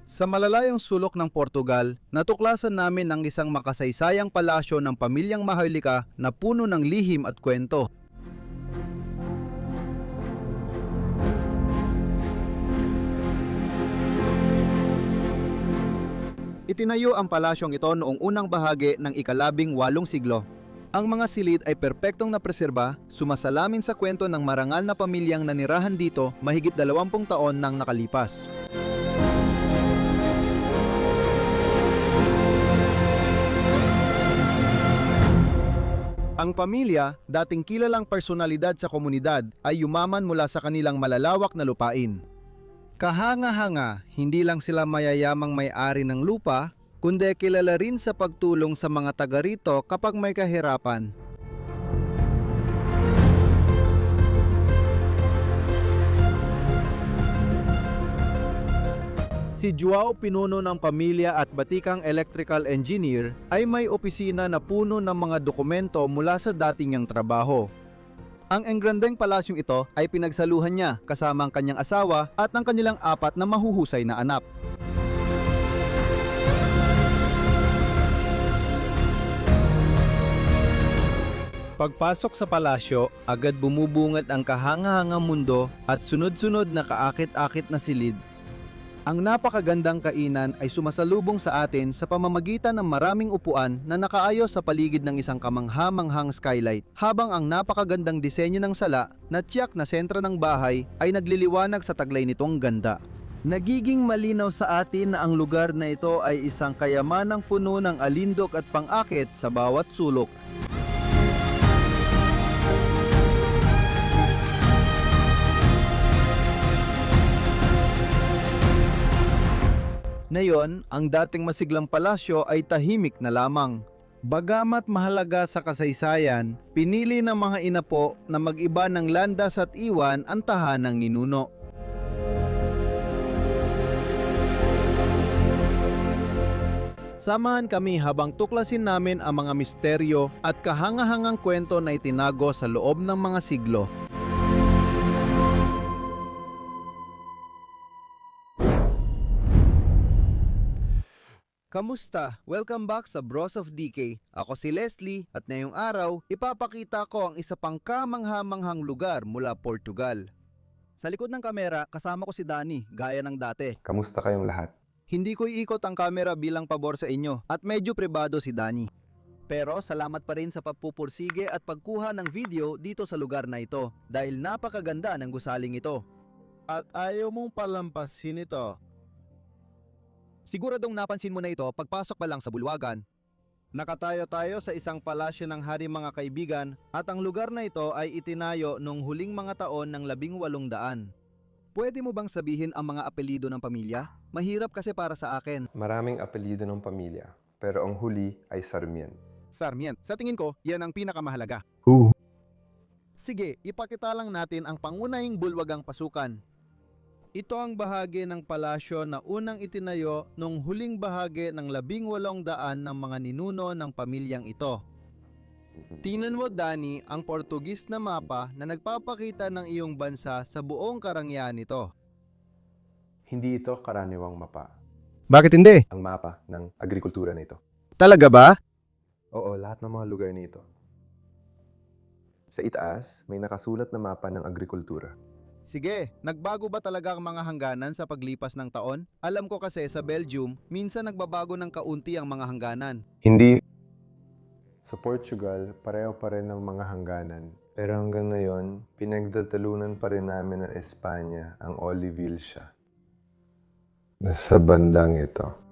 Sa malalayang sulok ng Portugal, natuklasan namin ang isang makasaysayang palasyo ng pamilyang Maharlika na puno ng lihim at kwento. Itinayo ang palasyong ito noong unang bahagi ng ika-18 siglo. Ang mga silid ay perpektong napreserba, sumasalamin sa kwento ng marangal na pamilyang nanirahan dito mahigit 20 taon nang nakalipas. Ang pamilya, dating kilalang personalidad sa komunidad, ay yumaman mula sa kanilang malalawak na lupain. Kahanga-hanga, hindi lang sila mayayamang may-ari ng lupa, kundi kilala rin sa pagtulong sa mga taga rito kapag may kahirapan. Si Joao, pinuno ng pamilya at batikang electrical engineer, ay may opisina na puno ng mga dokumento mula sa dating niyang trabaho. Ang engrandeng palasyong ito ay pinagsaluhan niya kasama ang kanyang asawa at ang kanilang 4 na mahuhusay na anak. Pagpasok sa palasyo, agad bumubungad ang kahanga-hangang mundo at sunod-sunod na kaakit-akit na silid. Ang napakagandang kainan ay sumasalubong sa atin sa pamamagitan ng maraming upuan na nakaayos sa paligid ng isang kamangha-manghang skylight, habang ang napakagandang disenyo ng sala na tiyak na sentro ng bahay ay nagliliwanag sa taglay nitong ganda. Nagiging malinaw sa atin na ang lugar na ito ay isang kayamanang puno ng alindog at pang-akit sa bawat sulok. Ngayon, ang dating masiglang palasyo ay tahimik na lamang. Bagamat mahalaga sa kasaysayan, pinili ng mga inapo na mag-iba ng landas at iwan ang tahanang ninuno. Samahan kami habang tuklasin namin ang mga misteryo at kahanga-hangang kwento na itinago sa loob ng mga siglo. Kamusta? Welcome back sa Bros of DK. Ako si Leslie at ngayong araw, ipapakita ko ang isa pang kamangha-manghang lugar mula Portugal. Sa likod ng kamera, kasama ko si Danny, gaya ng dati. Kamusta kayong lahat? Hindi ko iikot ang kamera bilang pabor sa inyo at medyo pribado si Danny. Pero salamat pa rin sa pagpupursige at pagkuha ng video dito sa lugar na ito dahil napakaganda ng gusaling ito. At ayaw mong palampasin ito. Siguradong napansin mo na ito pagpasok pa lang sa bulwagan. Nakatayo tayo sa isang palasyo ng hari mga kaibigan at ang lugar na ito ay itinayo noong huling mga taon ng 1800. Pwede mo bang sabihin ang mga apelyido ng pamilya? Mahirap kasi para sa akin. Maraming apelyido ng pamilya, pero ang huli ay Sarmiento. Sarmiento. Sa tingin ko, yan ang pinakamahalaga. Sige, ipakita lang natin ang pangunahing bulwagang pasukan. Ito ang bahagi ng palasyo na unang itinayo noong huling bahagi ng 1800 ng mga ninuno ng pamilyang ito. Tingnan mo, Danny, ang Portugis na mapa na nagpapakita ng iyong bansa sa buong karangyaan nito. Hindi ito karaniwang mapa. Bakit hindi? Ang mapa ng agrikultura na ito. Talaga ba? Oo, lahat ng mga lugar nito. Sa itaas, may nakasulat na mapa ng agrikultura. Sige, nagbago ba talaga ang mga hangganan sa paglipas ng taon? Alam ko kasi sa Belgium, minsan nagbabago ng kaunti ang mga hangganan. Hindi. Sa Portugal, pareho pa rin ang mga hangganan. Pero hanggang ngayon, pinagdatalunan pa rin namin ng Espanya ang Olivilla. Nasa bandang ito.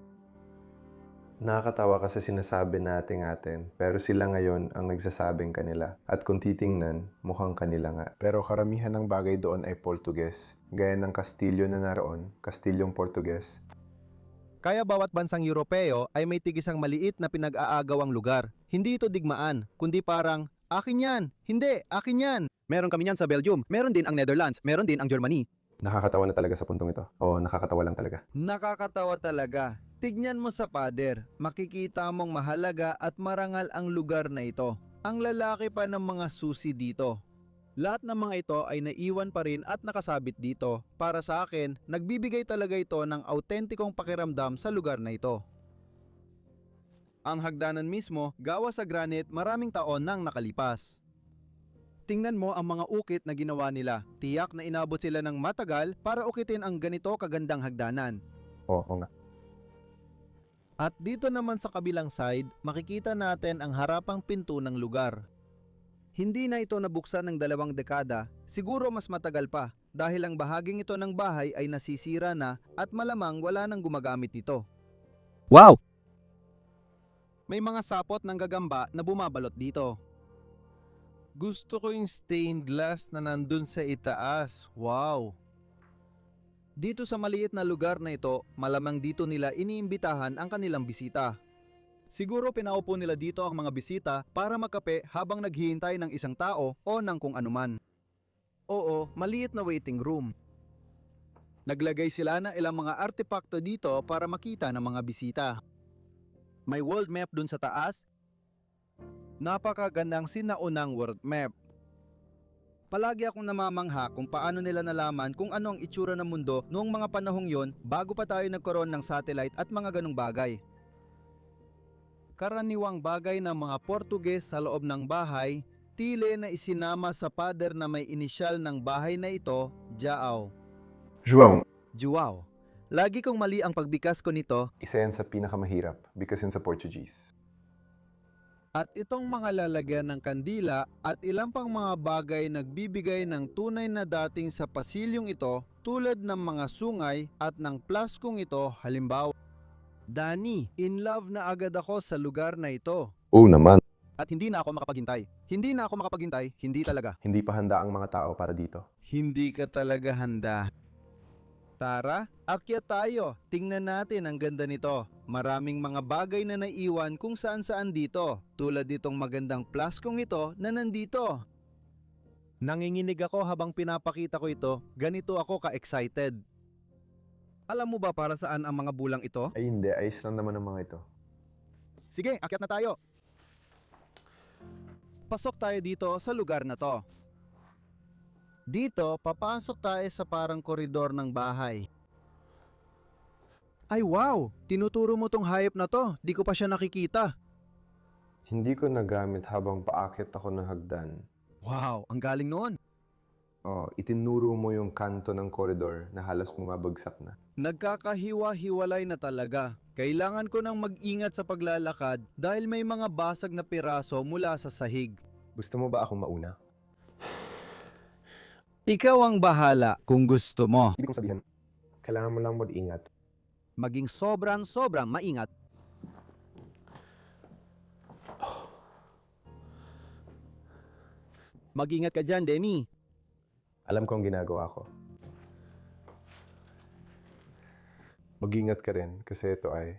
Nakakatawa kasi sinasabi natin, pero sila ngayon ang nagsasabing kanila. At kung titingnan, mukhang kanila nga. Pero karamihan ng bagay doon ay Portuges. Gaya ng kastilyo na naroon, kastilyong Portuges. Kaya bawat bansang Europeo ay may tigisang maliit na pinag-aagawang lugar. Hindi ito digmaan, kundi parang, akin yan, hindi, akin yan. Meron kami yan sa Belgium, meron din ang Netherlands, meron din ang Germany. Nakakatawa na talaga sa puntong ito. Oo, nakakatawa lang talaga. Nakakatawa talaga. Tignan mo sa pader, makikita mong mahalaga at marangal ang lugar na ito. Ang lalaki pa ng mga susi dito. Lahat ng mga ito ay naiwan pa rin at nakasabit dito. Para sa akin, nagbibigay talaga ito ng autentikong pakiramdam sa lugar na ito. Ang hagdanan mismo, gawa sa granite, maraming taon nang nakalipas. Tingnan mo ang mga ukit na ginawa nila. Tiyak na inabot sila ng matagal para ukitin ang ganito kagandang hagdanan. Oo nga. At dito naman sa kabilang side, makikita natin ang harapang pinto ng lugar. Hindi na ito nabuksan ng 2 dekada, siguro mas matagal pa dahil ang bahaging ito ng bahay ay nasisira na at malamang wala nang gumagamit nito. Wow! May mga sapot ng gagamba na bumabalot dito. Gusto ko yung stained glass na nandun sa itaas. Wow! Dito sa maliit na lugar na ito, malamang dito nila iniimbitahan ang kanilang bisita. Siguro pinaupo nila dito ang mga bisita para magkape habang naghihintay ng isang tao o ng kung anuman. Oo, maliit na waiting room. Naglagay sila ng ilang mga artepakto dito para makita ng mga bisita. May world map dun sa taas. Napakagandang sinaunang world map. Palagi akong namamangha kung paano nila nalaman kung ano ang itsura ng mundo noong mga panahong yon bago pa tayo nagkaroon ng satellite at mga ganong bagay. Karaniwang bagay ng mga Portuges sa loob ng bahay, tile na isinama sa pader na may inisyal ng bahay na ito, João. João. Lagi kong mali ang pagbikas ko nito. Isa yan sa pinakamahirap because yun sa Portuguese. At itong mga lalagyan ng kandila at ilang pang mga bagay nagbibigay ng tunay na dating sa pasilyong ito tulad ng mga sungay at ng plaskong ito halimbawa. Dani, in love na agad ako sa lugar na ito. Oo naman. At hindi na ako makapaghintay. Hindi talaga. Hindi pa handa ang mga tao para dito. Hindi ka talaga handa. Tara, akyat tayo. Tingnan natin ang ganda nito. Maraming mga bagay na naiwan kung saan-saan dito. Tulad nitong magandang plaskong ito na nandito. Nanginginig ako habang pinapakita ko ito. Ganito ako ka-excited. Alam mo ba para saan ang mga bulang ito? Ay hindi, ayos lang naman ang mga ito. Sige, akyat na tayo. Pasok tayo dito sa lugar na to. Dito, papasok tayo sa parang koridor ng bahay. Ay wow! Tinuturo mo tong hayop na to. Di ko pa siya nakikita. Hindi ko nagamit habang paakit ako ng hagdan. Wow! Ang galing noon. Oh, itinuro mo yung kanto ng koridor na halos bumabagsak na. Nagkakahiwa-hiwalay na talaga. Kailangan ko nang mag-ingat sa paglalakad dahil may mga basag na piraso mula sa sahig. Gusto mo ba akong mauna? Ikaw ang bahala kung gusto mo. Ibig kong sabihin, kailangan mo lang mag-ingat. Maging sobrang maingat. Mag-ingat ka dyan, Demi. Alam ko ang ginagawa ko. Mag-ingat ka rin kasi ito ay...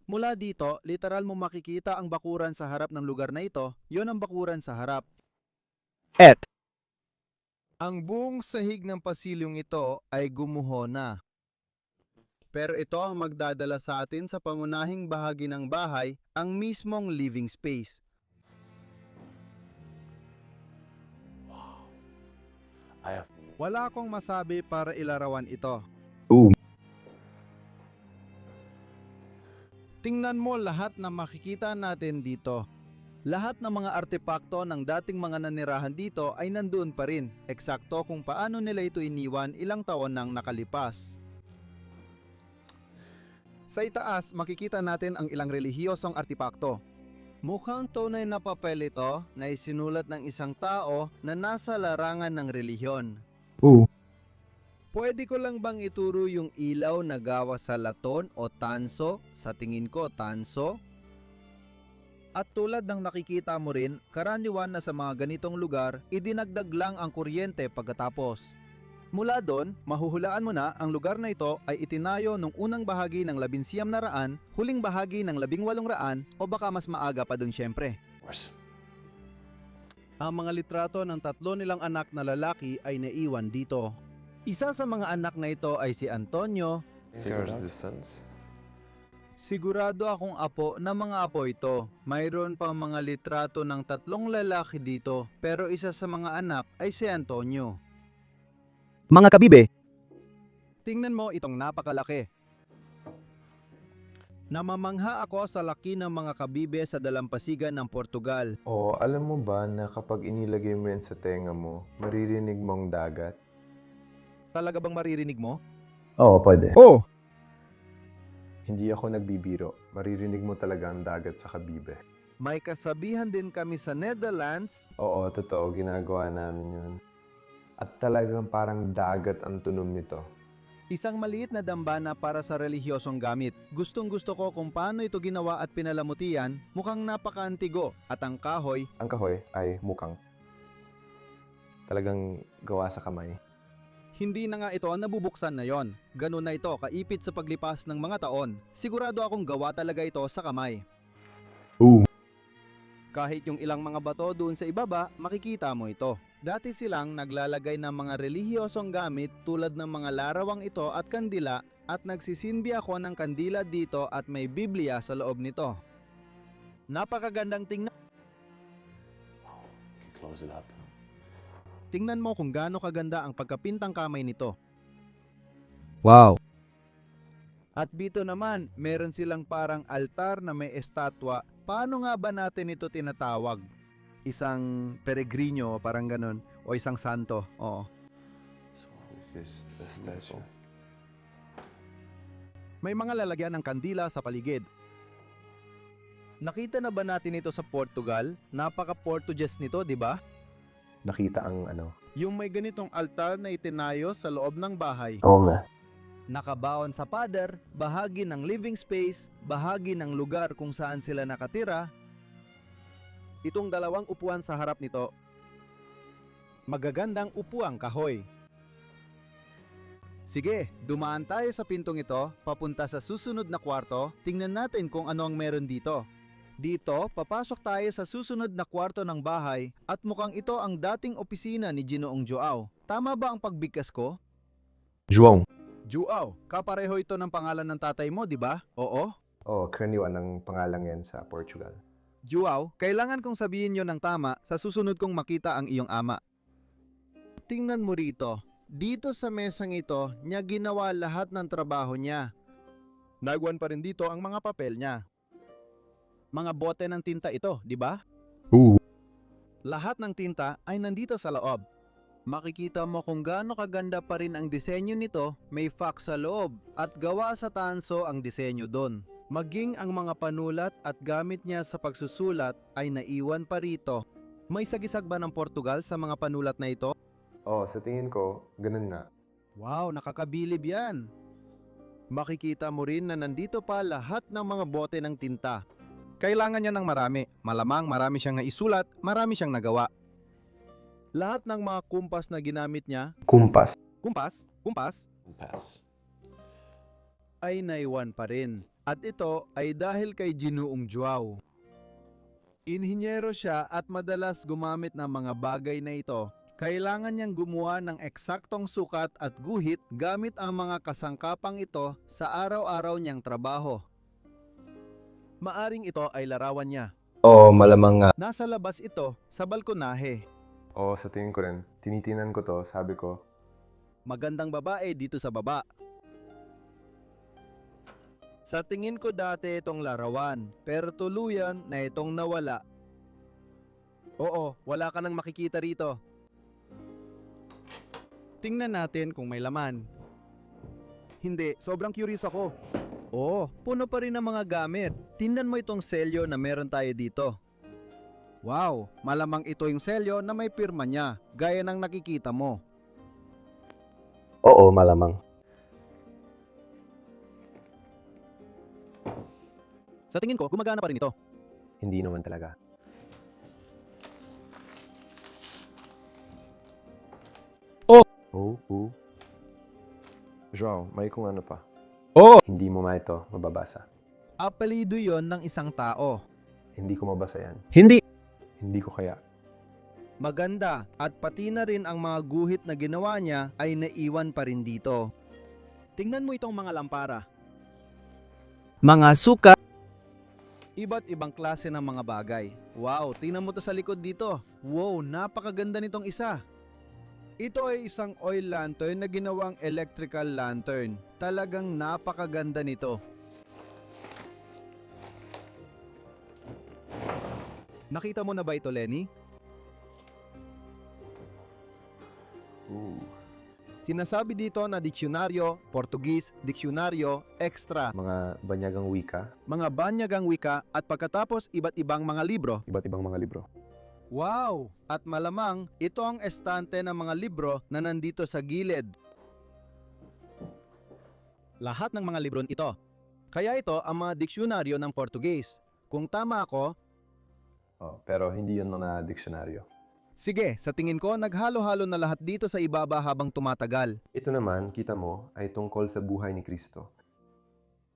Mula dito, literal mo makikita ang bakuran sa harap ng lugar na ito. Yon ang bakuran sa harap. Ang buong sahig ng pasilyong ito ay gumuho na. Pero ito ang magdadala sa atin sa pangunahing bahagi ng bahay, ang mismong living space. Wala akong masabi para ilarawan ito. Tingnan mo lahat na makikita natin dito. Lahat ng mga artepakto ng dating mga nanirahan dito ay nandoon pa rin, eksakto kung paano nila ito iniwan ilang taon nang nakalipas. Sa itaas, makikita natin ang ilang relihiyosong artepakto. Mukhang tunay na papel ito na isinulat ng isang tao na nasa larangan ng relihiyon. Pwede ko lang bang ituro yung ilaw na gawa sa laton o tanso? Sa tingin ko, tanso. At tulad ng nakikita mo rin, karaniwan na sa mga ganitong lugar, idinagdag lang ang kuryente pagkatapos. Mula doon, mahuhulaan mo na ang lugar na ito ay itinayo nung unang bahagi ng 1900, huling bahagi ng 1800 o baka mas maaga pa dun syempre. Ang mga litrato ng 3 nilang anak na lalaki ay naiwan dito. Isa sa mga anak na ito ay si Antonio, Sigurado akong apo na mga apo ito. Mayroon pang mga litrato ng 3 lalaki dito, pero isa sa mga anak ay si Antonio. Mga kabibe, tingnan mo itong napakalaki. Namamangha ako sa laki ng mga kabibe sa dalampasigan ng Portugal. O alam mo ba na kapag inilagay mo yan sa tenga mo, maririnig mong dagat? Talaga bang maririnig mo? Oo, pwede. Oh! Hindi ako nagbibiro. Maririnig mo talaga ang dagat sa kabibe. May kasabihan din kami sa Netherlands. Oo, totoo. Ginagawa namin yun. At talagang parang dagat ang tunog nito. Isang maliit na dambana para sa relihiyosong gamit. Gustong gusto ko kung paano ito ginawa at pinalamutian, mukhang napaka-antigo at ang kahoy. Ang kahoy ay mukhang talagang gawa sa kamay. Hindi na nga ito ang nabubuksan na yon. Ganun na ito kaipit sa paglipas ng mga taon. Sigurado akong gawa talaga ito sa kamay. Kahit yung ilang mga bato doon sa ibaba, makikita mo ito. Dati silang naglalagay ng mga relihiyosong gamit tulad ng mga larawang ito at kandila at nagsisinbi ako ng kandila dito at may Biblia sa loob nito. Napakagandang tingnan. Close it up. Tingnan mo kung gaano kaganda ang pagkapintang kamay nito. Wow! At dito naman, meron silang parang altar na may estatwa. Paano nga ba natin ito tinatawag? Isang peregrino, parang ganun, o isang santo. Oo. So, this is the statue. May mga lalagyan ng kandila sa paligid. Nakita na ba natin ito sa Portugal? Napaka-Portuguese nito, di ba? Nakita ang ano. Yung may ganitong altar na itinayo sa loob ng bahay. Oo nga. Nakabaon sa pader, bahagi ng living space, bahagi ng lugar kung saan sila nakatira. Itong dalawang upuan sa harap nito. Magagandang upuang kahoy. Sige, dumaan tayo sa pintong ito, papunta sa susunod na kwarto. Tingnan natin kung ano ang meron dito. Dito, papasok tayo sa susunod na kwarto ng bahay at mukhang ito ang dating opisina ni Ginoong Joao. Tama ba ang pagbigkas ko? João. Joao, kapareho ito ng pangalan ng tatay mo, di ba? Oo. Oo, karaniwan ang pangalan yan sa Portugal. Joao, kailangan kong sabihin yon ng tama sa susunod kong makita ang iyong ama. Tingnan mo rito. Dito sa mesang ito, niya ginawa lahat ng trabaho niya. Nagwan pa rin dito ang mga papel niya. Mga bote ng tinta ito, di ba? Lahat ng tinta ay nandito sa loob. Makikita mo kung gaano kaganda pa rin ang disenyo nito, may fax sa loob at gawa sa tanso ang disenyo doon. Maging ang mga panulat at gamit niya sa pagsusulat ay naiwan pa rito. May sagisag ba ng Portugal sa mga panulat na ito? Oo, sa tingin ko, ganun nga. Wow, nakakabilib yan. Makikita mo rin na nandito pa lahat ng mga bote ng tinta. Kailangan niya ng marami. Malamang marami siyang naisulat, marami siyang nagawa. Lahat ng mga kumpas na ginamit niya, Kumpas. kumpas, Pass. ay naiwan pa rin. At ito ay dahil kay Ginoong Joao. Inhinyero siya at madalas gumamit ng mga bagay na ito. Kailangan niyang gumawa ng eksaktong sukat at guhit gamit ang mga kasangkapang ito sa araw-araw niyang trabaho. Maaring ito ay larawan niya. Oo, malamang nga. Nasa labas ito sa balkonahe. Oo, sa tingin ko rin. Tinitinan ko to, sabi ko, Magandang babae dito sa baba. Sa tingin ko dati itong larawan, pero tuluyan na itong nawala. Oo, wala ka nang makikita rito. Tingnan natin kung may laman. Hindi, sobrang curious ako. Oo, puno pa rin ng mga gamit. Tingnan mo itong selyo na meron tayo dito. Wow, malamang ito yung selyo na may pirma niya, gaya ng nakikita mo. oo, malamang. Sa tingin ko, gumagana pa rin ito. Hindi naman talaga. Oh. João, may kung ano pa. Oh! Hindi mo ma ito mababasa. Apelido yon ng isang tao. Hindi ko mabasa yan. Hindi! Hindi ko kaya. Maganda at pati na rin ang mga guhit na ginawa niya ay naiwan pa rin dito. Tingnan mo itong mga lampara. mga suka, iba't ibang klase ng mga bagay. Wow, tingnan mo to sa likod dito. Wow, napakaganda nitong isa. Ito ay isang oil lantern na ginawang electrical lantern. Talagang napakaganda nito. Nakita mo na ba ito, Lenny? Ooh. Sinasabi dito na diksyonaryo, Portugis, diksyonaryo, extra, Mga banyagang wika, mga banyagang wika at pagkatapos iba't ibang mga libro. iba't ibang mga libro. Wow! At malamang ito ang estante ng mga libro na nandito sa gilid. Lahat ng mga libro ito. Kaya ito ang mga diksyonaryo ng Portugis. Kung tama ako, Oh, pero hindi yun na diksyonaryo. sige, sa tingin ko naghalo-halo na lahat dito sa ibaba habang tumatagal. Ito naman, kita mo, ay tungkol sa buhay ni Kristo.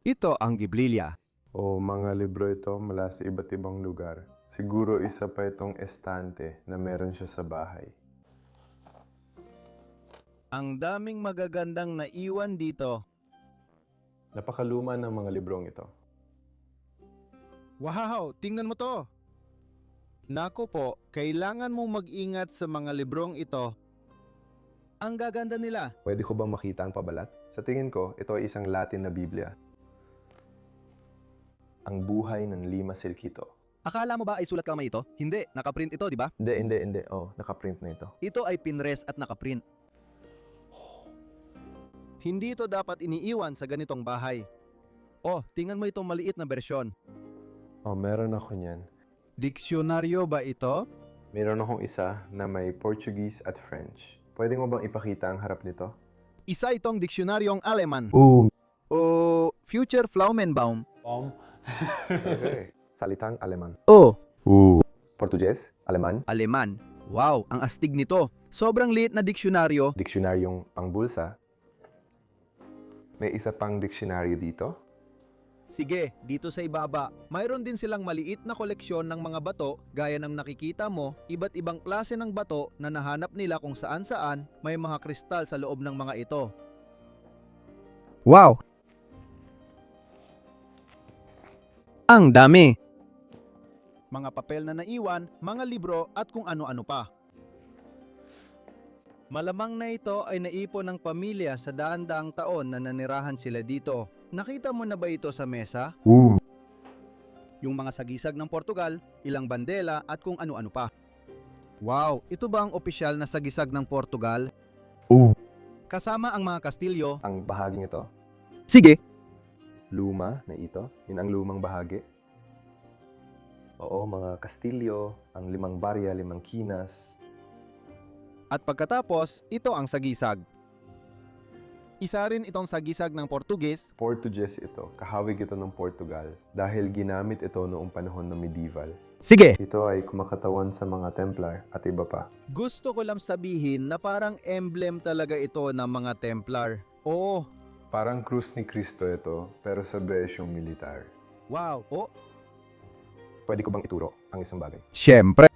Ito ang Biblia. O mga libro ito mula sa iba't ibang lugar. Siguro isa pa itong estante na meron siya sa bahay. Ang daming magagandang naiwan dito. Napakaluma ng mga librong ito. Wow, tingnan mo to. Nako po, kailangan mong mag-ingat sa mga librong ito. Ang gaganda nila. Pwede ko bang makita ang pabalat? Sa tingin ko, ito ay isang Latin na Biblia. Ang buhay ng Lima Silquito. Akala mo ba ay sulat kamay ito? Hindi, nakaprint ito, di ba? Hindi. Oh, nakaprint na ito. Ito ay pinres at nakaprint. Hindi ito dapat iniiwan sa ganitong bahay. Oh, tingnan mo itong maliit na bersyon. Oh, meron ako niyan. Diksyonaryo ba ito? Meron akong isa na may Portuguese at French. Pwede mo bang ipakita ang harap nito? Isa itong diksyonaryong Aleman. Ooh. O Future Flaumenbaum. Okay. Salitang Aleman. O Portuges, Aleman, Aleman. Wow, ang astig nito. Sobrang liit na diksyonaryo. diksyonaryong pangbulsa. May isa pang diksyonaryo dito. Sige, dito sa ibaba, mayroon din silang maliit na koleksyon ng mga bato gaya ng nakikita mo, iba't ibang klase ng bato na nahanap nila kung saan-saan may mga kristal sa loob ng mga ito. Wow! Ang dami! Mga papel na naiwan, mga libro at kung ano-ano pa. Malamang na ito ay naipon ng pamilya sa daan-daang taon na nanirahan sila dito. Nakita mo na ba ito sa mesa? Yung mga sagisag ng Portugal, ilang bandela at kung ano-ano pa. Wow, ito ba ang opisyal na sagisag ng Portugal? Kasama ang mga Kastilyo. Ang bahaging ito, Sige. luma na ito. Yun ang lumang bahagi. Oo, mga Kastilyo, ang 5 barya, 5 kinas. At pagkatapos, ito ang sagisag. Isa rin itong sagisag ng Portuges. Portuguese ito. Kahawig ito ng Portugal dahil ginamit ito noong panahon ng medieval. Sige. Ito ay kumakatawan sa mga Templar at iba pa. Gusto ko lang sabihin na parang emblem talaga ito ng mga Templar. Oo. Parang krus ni Kristo ito, pero sa besyong militar. Wow. Oh, Pwede ko bang ituro ang isang bagay? syempre.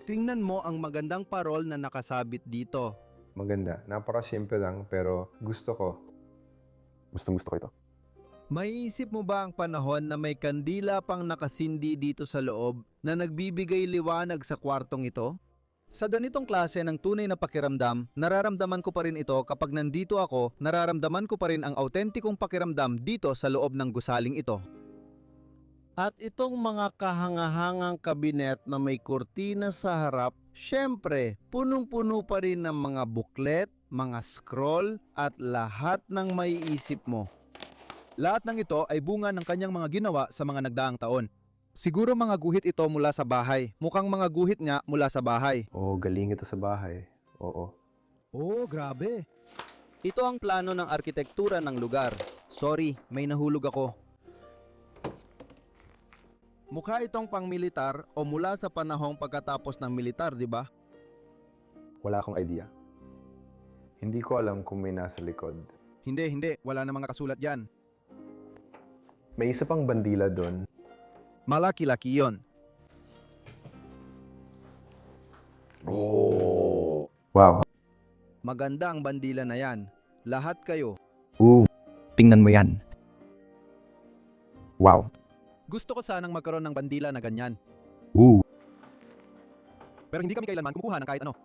Tingnan mo ang magandang parol na nakasabit dito. Maganda. Napaka-simple lang, pero gusto ko. Gustong-gusto ko ito. Maiisip mo ba ang panahon na may kandila pang nakasindi dito sa loob na nagbibigay liwanag sa kwartong ito? Sa ganitong klase ng tunay na pakiramdam, nararamdaman ko pa rin ito kapag nandito ako, nararamdaman ko pa rin ang autentikong pakiramdam dito sa loob ng gusaling ito. At itong mga kahangahangang kabinet na may kurtina sa harap, syempre, punong-puno pa rin ng mga buklet, mga scroll, at lahat ng maiisip mo. Lahat ng ito ay bunga ng kanyang mga ginawa sa mga nagdaang taon. Siguro mga guhit ito mula sa bahay. Mukhang mga guhit nga mula sa bahay. Oo, galing ito sa bahay. Oo. Oh, grabe. Ito ang plano ng arkitektura ng lugar. Sorry, may nahulog ako. Mukha itong pang-militar o mula sa panahong pagkatapos ng militar, di ba? Wala akong idea. Hindi ko alam kung may nasa likod. Hindi. Wala na mga kasulat dyan. May isa pang bandila doon. Malaki-laki yon. Oh. Wow. Maganda ang bandila na yan. Lahat kayo. Ooh. Tingnan mo yan. Wow. Gusto ko sanang magkaroon ng bandila na ganyan. Ooh. Pero hindi kami kailanman kumukuha ng kahit ano.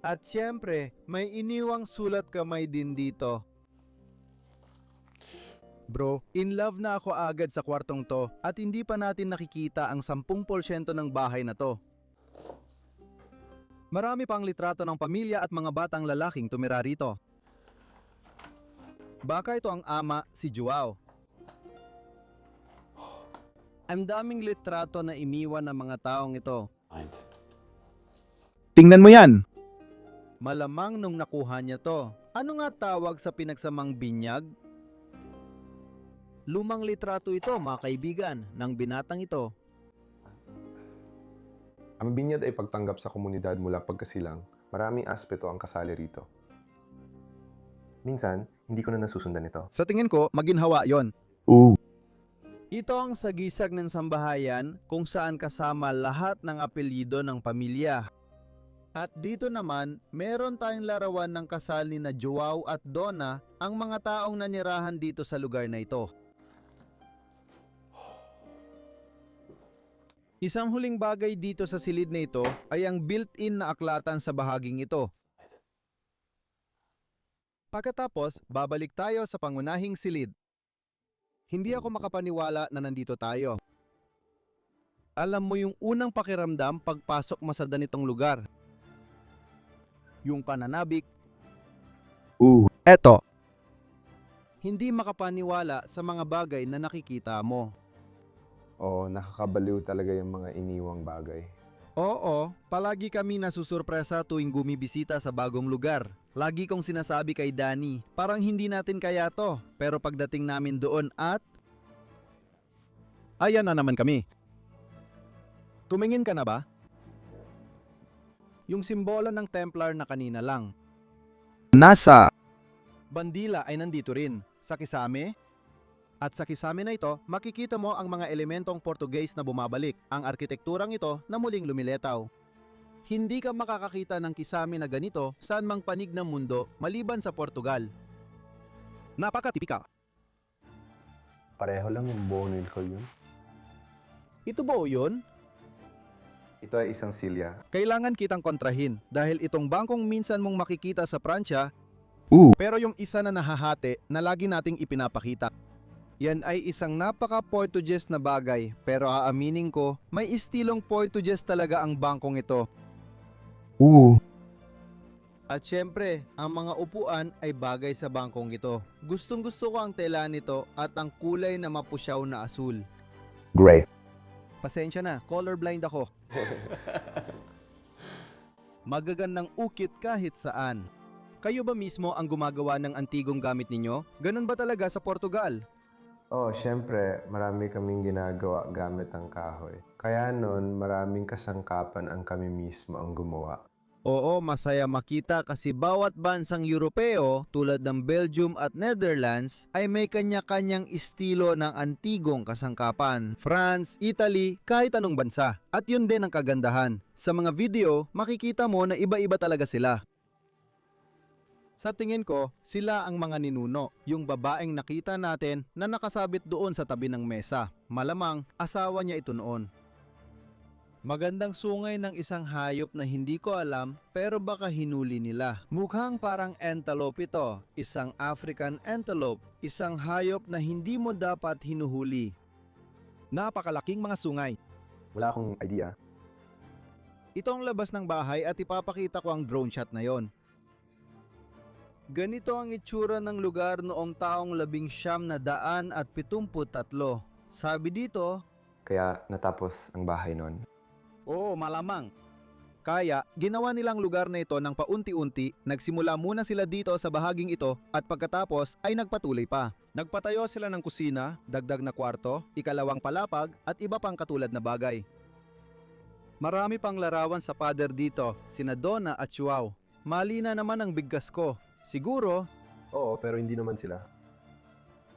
At syempre, may iniwang sulat kamay din dito. Bro, in love na ako agad sa kwartong to at hindi pa natin nakikita ang 10% ng bahay na to. Marami pang litrato ng pamilya at mga batang lalaking tumira rito. Baka ito ang ama, si Joao. Ang daming litrato na iniwan ng mga taong ito. Tingnan mo yan! Malamang nung nakuha niya to. Ano nga tawag sa pinagsamang binyag? Lumang litrato ito, mga kaibigan, ng binatang ito. Ang binyag ay pagtanggap sa komunidad mula pagkasilang. Maraming aspeto ang kasali rito. Minsan, hindi ko na nasusundan ito. Sa tingin ko, maginhawa yon. Ooh. Ito ang sagisag ng sambahayan kung saan kasama lahat ng apelyido ng pamilya. At dito naman, meron tayong larawan ng kasal ni na Joao at Donna, ang mga taong nanirahan dito sa lugar na ito. Isang huling bagay dito sa silid na ito ay ang built-in na aklatan sa bahaging ito. Pagkatapos, babalik tayo sa pangunahing silid. Hindi ako makapaniwala na nandito tayo. Alam mo yung unang pakiramdam pagpasok mo sa ganitong lugar. Yung pananabik. Eto. Hindi makapaniwala sa mga bagay na nakikita mo. Oo, nakakabaliw talaga yung mga iniwang bagay. Oo, palagi kami nasusurpresa tuwing bumibisita sa bagong lugar. Lagi kong sinasabi kay Danny, parang hindi natin kaya to. Pero pagdating namin doon at... Ayan na naman kami. Tumingin ka na ba? Yung simbolo ng Templar na kanina lang. Nasa! Bandila ay nandito rin. Sa kisame? At sa kisame na ito, makikita mo ang mga elementong Portuguese na bumabalik, ang arkitekturang ito na muling lumiletaw. Hindi ka makakakita ng kisame na ganito saan mang panig ng mundo maliban sa Portugal. Napaka-tipika. Pareho lang yung bonil ko yun. Ito ba o yun? Ito ay isang silya. Kailangan kitang kontrahin dahil itong bangkong minsan mong makikita sa Pransya, pero yung isa na nahahati na lagi nating ipinapakita. Yan ay isang napaka-Portuguese na bagay, pero aaminin ko, may istilong Portuguese talaga ang bangkong ito. At syempre, ang mga upuan ay bagay sa bangkong ito. Gustong gusto ko ang tela nito at ang kulay na mapusyaw na asul. Gray. Pasensya na, colorblind ako. Magagandang ukit kahit saan. Kayo ba mismo ang gumagawa ng antigong gamit ninyo? Ganun ba talaga sa Portugal? Oh, syempre, marami kaming ginagawa gamit ang kahoy. Kaya nun, maraming kasangkapan ang kami mismo ang gumawa. Oo, masaya makita kasi bawat bansang Europeo tulad ng Belgium at Netherlands ay may kanya-kanyang estilo ng antigong kasangkapan. France, Italy, kahit anong bansa. At yun din ang kagandahan. Sa mga video, makikita mo na iba-iba talaga sila. Sa tingin ko, sila ang mga ninuno, yung babaeng nakita natin na nakasabit doon sa tabi ng mesa. Malamang, asawa niya ito noon. Magandang sungay ng isang hayop na hindi ko alam pero baka hinuli nila. Mukhang parang antelope ito, isang African antelope, isang hayop na hindi mo dapat hinuhuli. Napakalaking mga sungay. Wala akong idea. Ito ang labas ng bahay at ipapakita ko ang drone shot na yon. Ganito ang itsura ng lugar noong taong 1973. Sabi dito, Kaya natapos ang bahay nun. oo, malamang. Kaya, ginawa nilang lugar na ito ng paunti-unti, nagsimula muna sila dito sa bahaging ito at pagkatapos ay nagpatuloy pa. Nagpatayo sila ng kusina, dagdag na kwarto, ikalawang palapag at iba pang katulad na bagay. Marami pang larawan sa pader dito, sina Donna at Joao. Mali na naman ang bigkas ko. Siguro, Oo, pero hindi naman sila.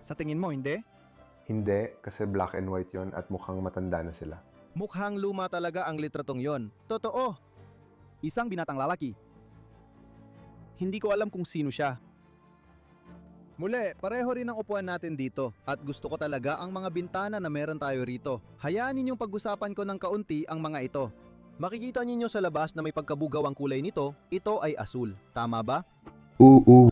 sa tingin mo hindi? Hindi, kasi black and white yon at mukhang matanda na sila. Mukhang luma talaga ang litratong yon. Totoo. Isang binatang lalaki. Hindi ko alam kung sino siya. Muli, pareho rin ang upuan natin dito at gusto ko talaga ang mga bintana na meron tayo rito. Hayaan ninyong pag-usapan ko ng kaunti ang mga ito. Makikita ninyo sa labas na may pagkabugaw ang kulay nito, ito ay asul. Tama ba? Oo.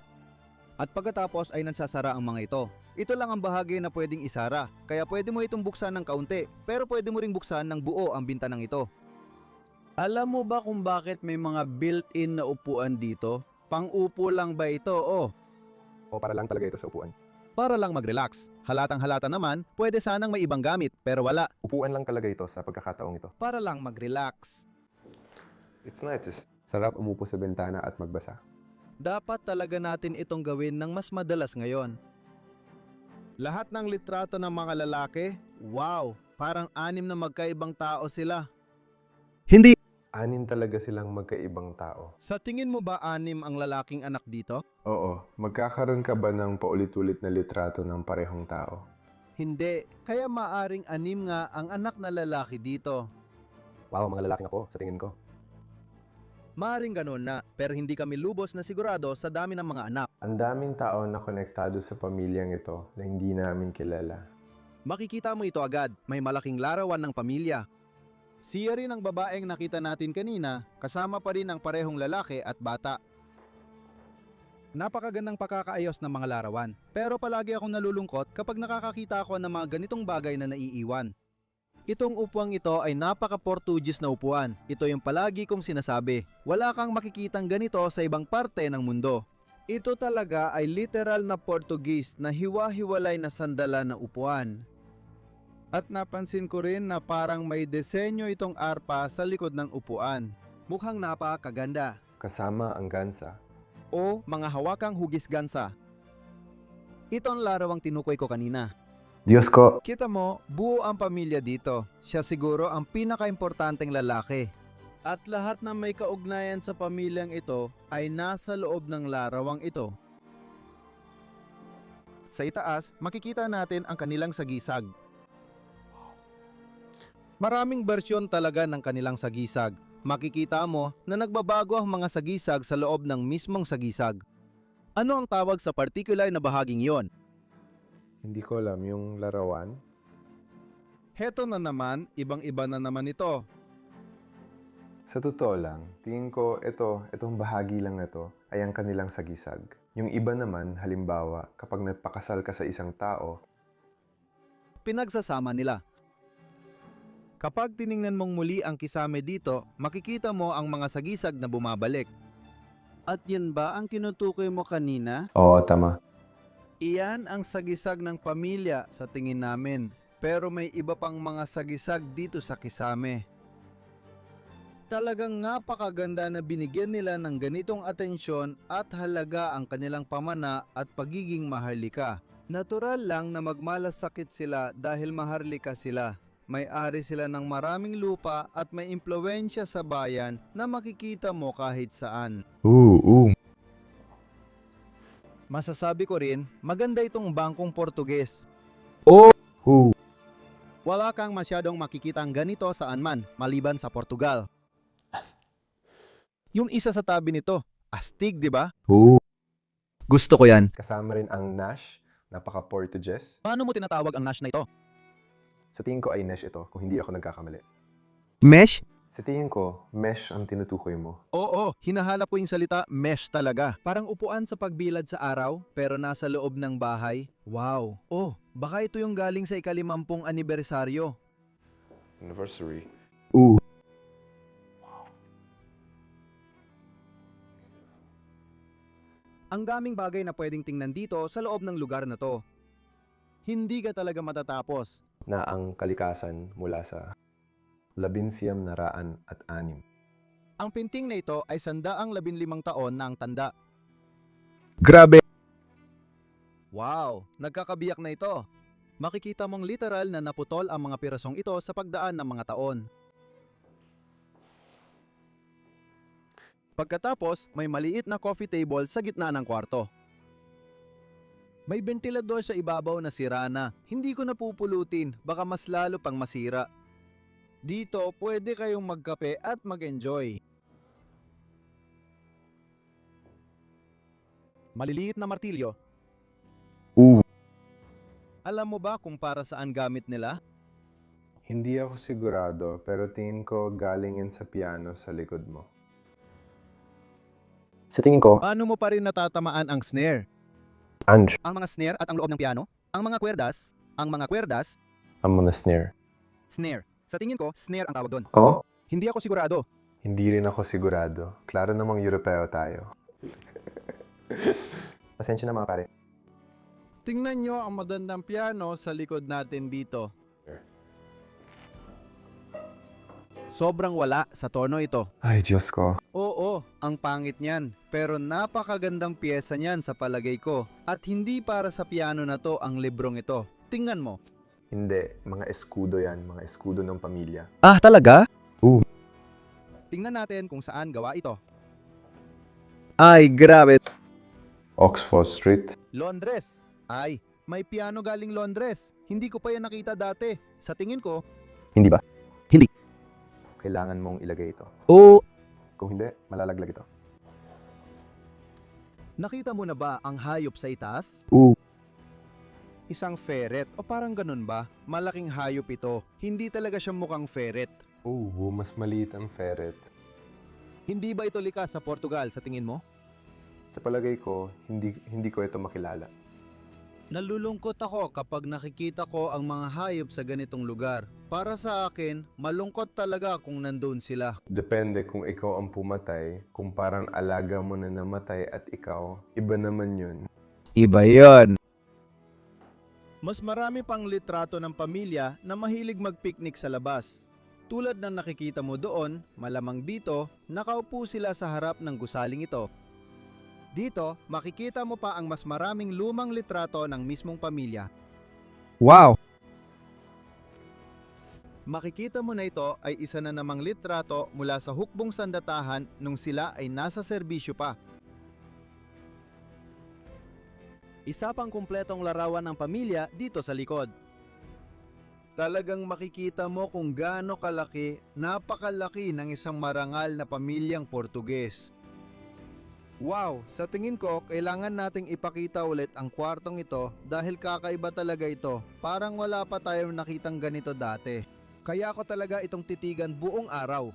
At pagkatapos ay nagsasara ang mga ito. Ito lang ang bahagi na pwedeng isara, kaya pwede mo itong buksan ng kaunti, pero pwede mo ring buksan ng buo ang bintanang ito. Alam mo ba kung bakit may mga built-in na upuan dito? Pang-upo lang ba ito? O para lang talaga ito sa upuan. Para lang mag-relax. Halatang halata naman, pwede sanang may ibang gamit, pero wala. Upuan lang talaga ito sa pagkakataong ito. Para lang mag-relax. It's nice. Sarap umupo sa bintana at magbasa. Dapat talaga natin itong gawin ng mas madalas ngayon. Lahat ng litrato ng mga lalaki, wow, parang 6 na magkaibang tao sila. Hindi! 6 talaga silang magkaibang tao. Sa tingin mo ba 6 ang lalaking anak dito? Oo, magkakaroon ka ba ng paulit-ulit na litrato ng parehong tao? Hindi, kaya maaring 6 nga ang anak na lalaki dito. Wow, mga lalaking ako sa tingin ko. Maaring ganun na, pero hindi kami lubos na sigurado sa dami ng mga anak. Ang daming tao na konektado sa pamilyang ito na hindi namin kilala. Makikita mo ito agad, may malaking larawan ng pamilya. Siya rin ang babaeng nakita natin kanina, kasama pa rin ang parehong lalaki at bata. Napakagandang pakakaayos ng mga larawan, pero palagi akong nalulungkot kapag nakakakita ako ng mga ganitong bagay na naiiwan. Itong upuang ito ay napaka-Portuguese na upuan. Ito yung palagi kong sinasabi. Wala kang makikitang ganito sa ibang parte ng mundo. Ito talaga ay literal na Portuguese na hiwa-hiwalay na sandalan na upuan. At napansin ko rin na parang may disenyo itong arpa sa likod ng upuan. Mukhang napakaganda. Kasama ang gansa. O mga hawakang hugis gansa. Ito ang larawang tinukoy ko kanina. Diyos ko! Kita mo, buo ang pamilya dito. Siya siguro ang pinaka-importanteng lalaki. At lahat na may kaugnayan sa pamilyang ito ay nasa loob ng larawang ito. Sa itaas, makikita natin ang kanilang sagisag. Maraming bersyon talaga ng kanilang sagisag. Makikita mo na nagbabago ang mga sagisag sa loob ng mismong sagisag. Ano ang tawag sa particular na bahaging yon? Hindi ko alam yung larawan. Heto na naman, ibang-iba na naman ito. Sa totoo lang, tingin ko itong bahagi lang na to ay ang kanilang sagisag. Yung iba naman, halimbawa, kapag nagpakasal ka sa isang tao, Pinagsasama nila. Kapag tiningnan mong muli ang kisame dito, makikita mo ang mga sagisag na bumabalik. At yun ba ang tinutukoy mo kanina? oo, tama. Iyan ang sagisag ng pamilya sa tingin namin. Pero may iba pang mga sagisag dito sa kisame. Talagang napakaganda na binigyan nila ng ganitong atensyon at halaga ang kanilang pamana at pagiging maharlika. Natural lang na magmalasakit sila dahil maharlika sila. May-ari sila ng maraming lupa at may impluwensya sa bayan na makikita mo kahit saan. Masasabi ko rin, maganda itong bangkong Portuges. Wala kang masyadong makikitang ganito saan man, maliban sa Portugal. Yung isa sa tabi nito, astig, di ba? Gusto ko yan. Kasama rin ang Nash, napaka-Portuguese. Paano mo tinatawag ang Nash na ito? Sa tingin ko ay Nash ito, kung hindi ako nagkakamali. Mesh? Sa tingin ko, mesh ang tinutukoy mo. Oo, hinahanap ko yung salita mesh talaga. Parang upuan sa pagbilad sa araw, pero nasa loob ng bahay. Wow. Oh, baka ito yung galing sa ika-50 anibersaryo. Anniversary. Ang daming bagay na pwedeng tingnan dito sa loob ng lugar na to. Hindi ka talaga matatapos. Na ang kalikasan mula sa 11 na raan at 6. Ang pinting na ito ay 115 taon na ang tanda. Grabe! Wow, nagkakabiyak na ito. Makikita mong literal na naputol ang mga pirasong ito sa pagdaan ng mga taon. Pagkatapos, may maliit na coffee table sa gitna ng kwarto. May ventilador sa ibabaw na sira na. Hindi ko napupulutin, baka mas lalo pang masira. Dito, pwede kayong magkape at mag-enjoy. Maliliit na martilyo. Alam mo ba kung para saan gamit nila? Hindi ako sigurado, pero tingin ko galing yan sa piano sa likod mo. Sa tingin ko, Paano mo pa rin natatamaan ang snare? Ange, Ang mga snare at ang loob ng piano, ang mga kwerdas, Ang mga snare. snare. Sa tingin ko, snare ang tawag doon. oo? Hindi ako sigurado. Hindi rin ako sigurado. Klaro namang Europeo tayo. Pasensya na mga pare. Tingnan nyo ang magandang piano sa likod natin dito. Sobrang wala sa tono ito. Ay, Diyos ko. Oo, ang pangit niyan. Pero napakagandang pyesa niyan sa palagay ko. At hindi para sa piano na to ang librong ito. Tingnan mo. Hindi, mga eskudo yan. Mga eskudo ng pamilya. Ah, talaga? Tingnan natin kung saan gawa ito. Ay, grabe. Oxford Street. Londres. Ay, may piano galing Londres. Hindi ko pa yan nakita dati. Sa tingin ko, Hindi ba? Kailangan mong ilagay ito. Oo. Kung hindi, malalaglag ito. nakita mo na ba ang hayop sa itaas? Oo. Isang ferret o parang ganun ba? Malaking hayop ito. Hindi talaga siya mukhang ferret. Oo, mas maliit ang ferret. Hindi ba ito likas sa Portugal sa tingin mo? Sa palagay ko, hindi ko ito makilala. Nalulungkot ako kapag nakikita ko ang mga hayop sa ganitong lugar. Para sa akin, malungkot talaga kung nandun sila. Depende kung ikaw ang pumatay, kung parang alaga mo na namatay at ikaw, iba naman yun. Iba yon. Mas marami pang litrato ng pamilya na mahilig mag-picnic sa labas. Tulad ng nakikita mo doon, malamang dito, nakaupo sila sa harap ng gusaling ito. Dito, makikita mo pa ang mas maraming lumang litrato ng mismong pamilya. Wow. Makikita mo na ito ay isa na namang litrato mula sa hukbong sandatahan nung sila ay nasa serbisyo pa. Isa pang kumpletong larawan ng pamilya dito sa likod. Talagang makikita mo kung gaano kalaki, napakalaki ng isang marangal na pamilyang Portuges. Wow, sa tingin ko, kailangan nating ipakita ulit ang kwartong ito dahil kakaiba talaga ito. Parang wala pa tayong nakitang ganito dati. Kaya ako talaga itong titigan buong araw.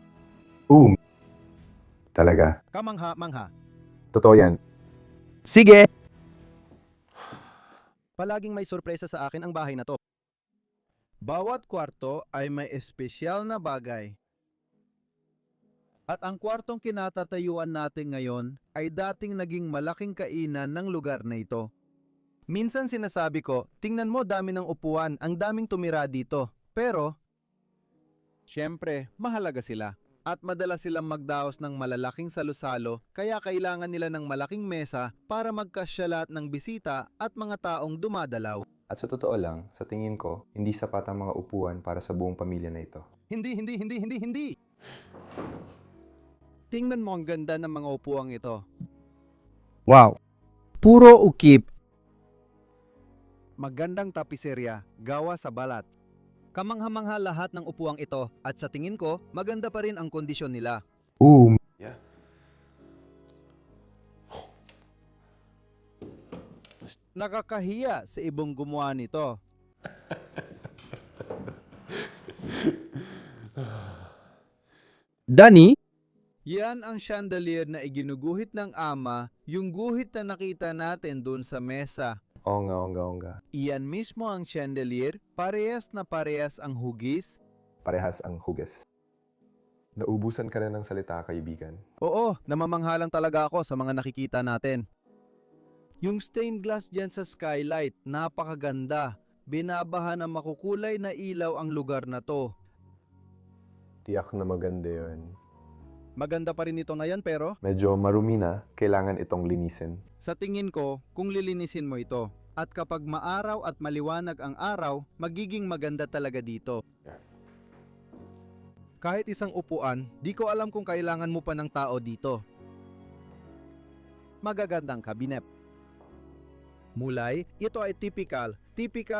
Talaga. Kamangha-mangha. Totoo yan. Sige. Palaging may sorpresa sa akin ang bahay na to. Bawat kwarto ay may espesyal na bagay. At ang kwartong kinatatayuan natin ngayon ay dating naging malaking kainan ng lugar na ito. Minsan sinasabi ko, tingnan mo dami ng upuan, ang daming tumira dito. Pero, syempre, mahalaga sila. At madalas silang magdaos ng malalaking salo-salo, kaya kailangan nila ng malaking mesa para magkasya lahat ng bisita at mga taong dumadalaw. At sa totoo lang, sa tingin ko, hindi sapat ang mga upuan para sa buong pamilya na ito. Hindi! Tingnan mo ang ganda ng mga upuang ito. Wow. Puro ukip. Magandang tapiserya, gawa sa balat. Kamangha-mangha lahat ng upuang ito at sa tingin ko, maganda pa rin ang kondisyon nila. Yeah. Nakakahiya sa ibong gumawa nito. Danny? Yan ang chandelier na iginuguhit ng ama, yung guhit na nakita natin doon sa mesa. Onga. Iyan mismo ang chandelier, parehas na parehas ang hugis. Parehas ang hugas. Naubusan ka na ng salita, kaibigan. Oo, namamanghalang talaga ako sa mga nakikita natin. Yung stained glass dyan sa skylight, napakaganda. Binabaha ng makukulay na ilaw ang lugar na to. Tiyak na maganda yun. Maganda pa rin ito ngayon pero Medyo marumi na, kailangan itong linisin. Sa tingin ko, kung lilinisin mo ito, at kapag maaraw at maliwanag ang araw, magiging maganda talaga dito. kahit isang upuan, di ko alam kung kailangan mo pa ng tao dito. Magagandang kabinet. Mulay, ito ay typical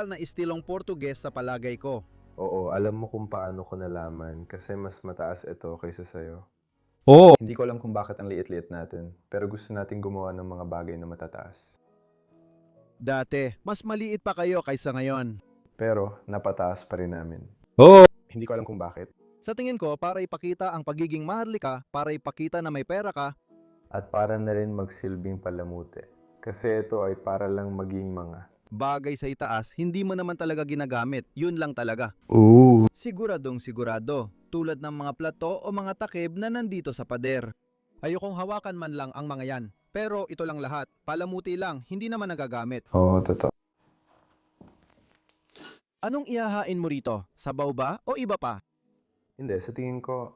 na istilong Portuges sa palagay ko. Oo, alam mo kung paano ko nalaman kasi mas mataas ito kaysa sa'yo. Oo. Hindi ko alam kung bakit ang liit-liit natin, pero gusto nating gumawa ng mga bagay na matataas. Dati, mas maliit pa kayo kaysa ngayon. Pero napataas pa rin namin. Hindi ko alam kung bakit. Sa tingin ko, para ipakita ang pagiging maharlika, para ipakita na may pera ka, At para na rin magsilbing palamute. Kasi ito ay para lang maging mga. bagay sa itaas, hindi mo naman talaga ginagamit. Yun lang talaga. Siguradong sigurado, tulad ng mga plato o mga takip na nandito sa pader. Ayokong hawakan man lang ang mga yan. Pero ito lang lahat, palamuti lang, hindi naman nagagamit. Oo, totoo. Anong ihahain mo rito? Sabaw ba o iba pa? Hindi, sa tingin ko,